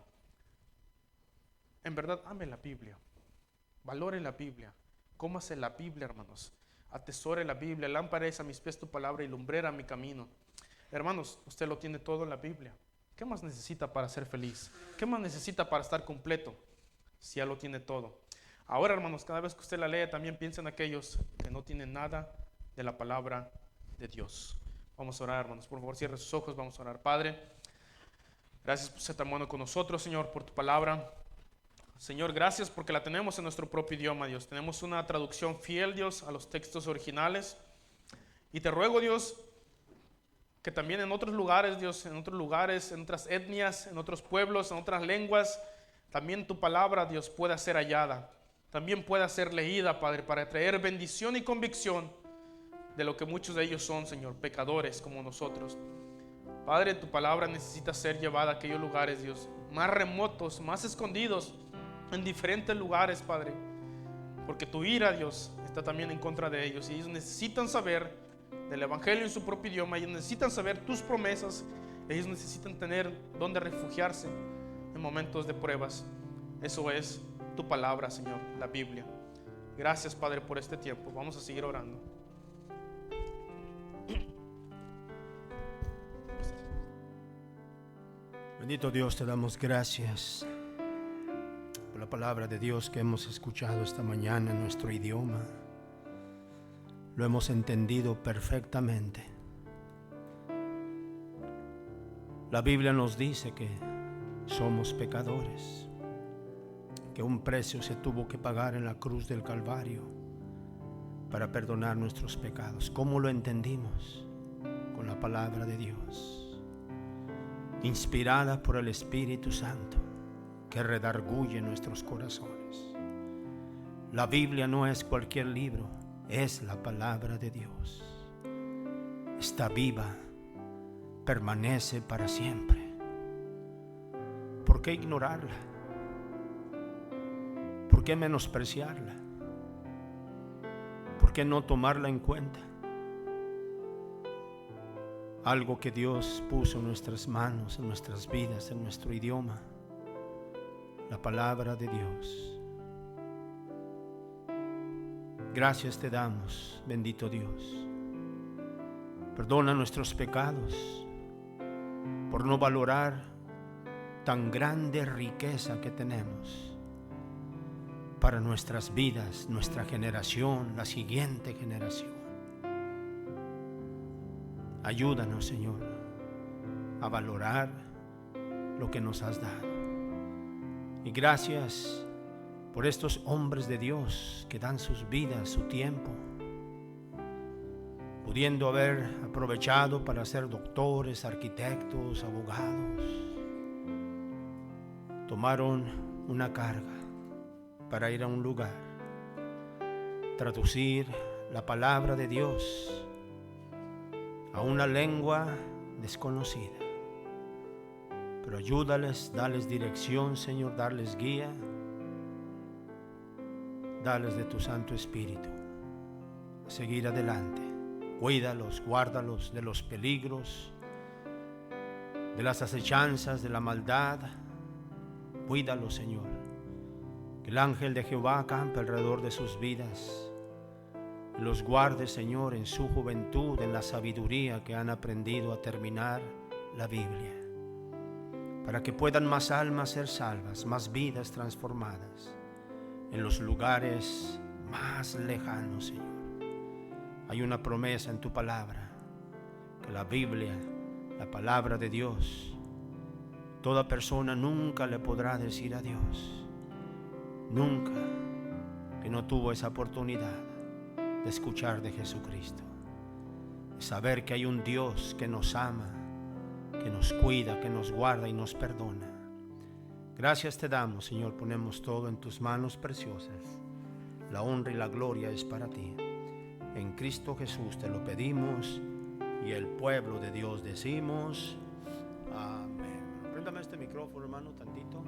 en verdad, ame la Biblia. Valore la Biblia. Cómase la Biblia, hermanos. Atesore la Biblia. Lámpara es a mis pies tu palabra y lumbrera mi camino. Hermanos, usted lo tiene todo en la Biblia. ¿Qué más necesita para ser feliz? ¿Qué más necesita para estar completo? Si ya lo tiene todo. Ahora, hermanos, cada vez que usted la lee, también piensa en aquellos que no tienen nada de la palabra de Dios. Vamos a orar, hermanos. Por favor, cierre sus ojos. Vamos a orar. Padre, gracias por ser tan bueno con nosotros, Señor, por tu palabra. Señor, gracias porque la tenemos en nuestro propio idioma, Dios. Tenemos una traducción fiel, Dios, a los textos originales. Y te ruego, Dios, que también en otros lugares, Dios, en otras etnias, en otros pueblos, en otras lenguas, también tu palabra, Dios, pueda ser hallada. También pueda ser leída, Padre, para traer bendición y convicción de lo que muchos de ellos son, Señor, pecadores como nosotros. Padre, tu palabra necesita ser llevada a aquellos lugares, Dios, más remotos, más escondidos, en diferentes lugares, Padre, porque tu ira, Dios, está también en contra de ellos, y ellos necesitan saber del Evangelio en su propio idioma, ellos necesitan saber tus promesas, ellos necesitan tener donde refugiarse en momentos de pruebas. Eso es tu palabra, Señor, la Biblia. Gracias, Padre, por este tiempo. Vamos a seguir orando. Bendito Dios, te damos gracias por la palabra de Dios que hemos escuchado esta mañana en nuestro idioma. Lo hemos entendido perfectamente. La Biblia nos dice que somos pecadores, que un precio se tuvo que pagar en la cruz del Calvario para perdonar nuestros pecados. ¿Cómo lo entendimos? Con la palabra de Dios, inspirada por el Espíritu Santo, que redarguye nuestros corazones. La Biblia no es cualquier libro, es la palabra de Dios. Está viva, permanece para siempre. ¿Por qué ignorarla? ¿Por qué menospreciarla? ¿Por qué no tomarla en cuenta? Algo que Dios puso en nuestras manos, en nuestras vidas, en nuestro idioma. La palabra de Dios. Gracias te damos, bendito Dios. Perdona nuestros pecados por no valorar tan grande riqueza que tenemos para nuestras vidas, nuestra generación, la siguiente generación. Ayúdanos, Señor, a valorar lo que nos has dado. Y gracias por estos hombres de Dios que dan sus vidas, su tiempo, pudiendo haber aprovechado para ser doctores, arquitectos, abogados. Tomaron una carga para ir a un lugar, traducir la palabra de Dios a una lengua desconocida. Pero ayúdales, dales dirección, Señor, darles guía, dales de tu Santo Espíritu a seguir adelante. Cuídalos, guárdalos de los peligros, de las acechanzas, de la maldad. Cuídalos, Señor. Que el ángel de Jehová acampe alrededor de sus vidas y los guarde, Señor, en su juventud, en la sabiduría que han aprendido a terminar la Biblia, para que puedan más almas ser salvas, más vidas transformadas en los lugares más lejanos, Señor. Hay una promesa en tu palabra, que la Biblia, la palabra de Dios, toda persona nunca le podrá decir a Dios, nunca, que no tuvo esa oportunidad de escuchar de Jesucristo, de saber que hay un Dios que nos ama, que nos cuida, que nos guarda y nos perdona. Gracias te damos, Señor, ponemos todo en tus manos preciosas. La honra y la gloria es para ti. En Cristo Jesús te lo pedimos y el pueblo de Dios decimos amén. Préndame este micrófono, hermano, tantito.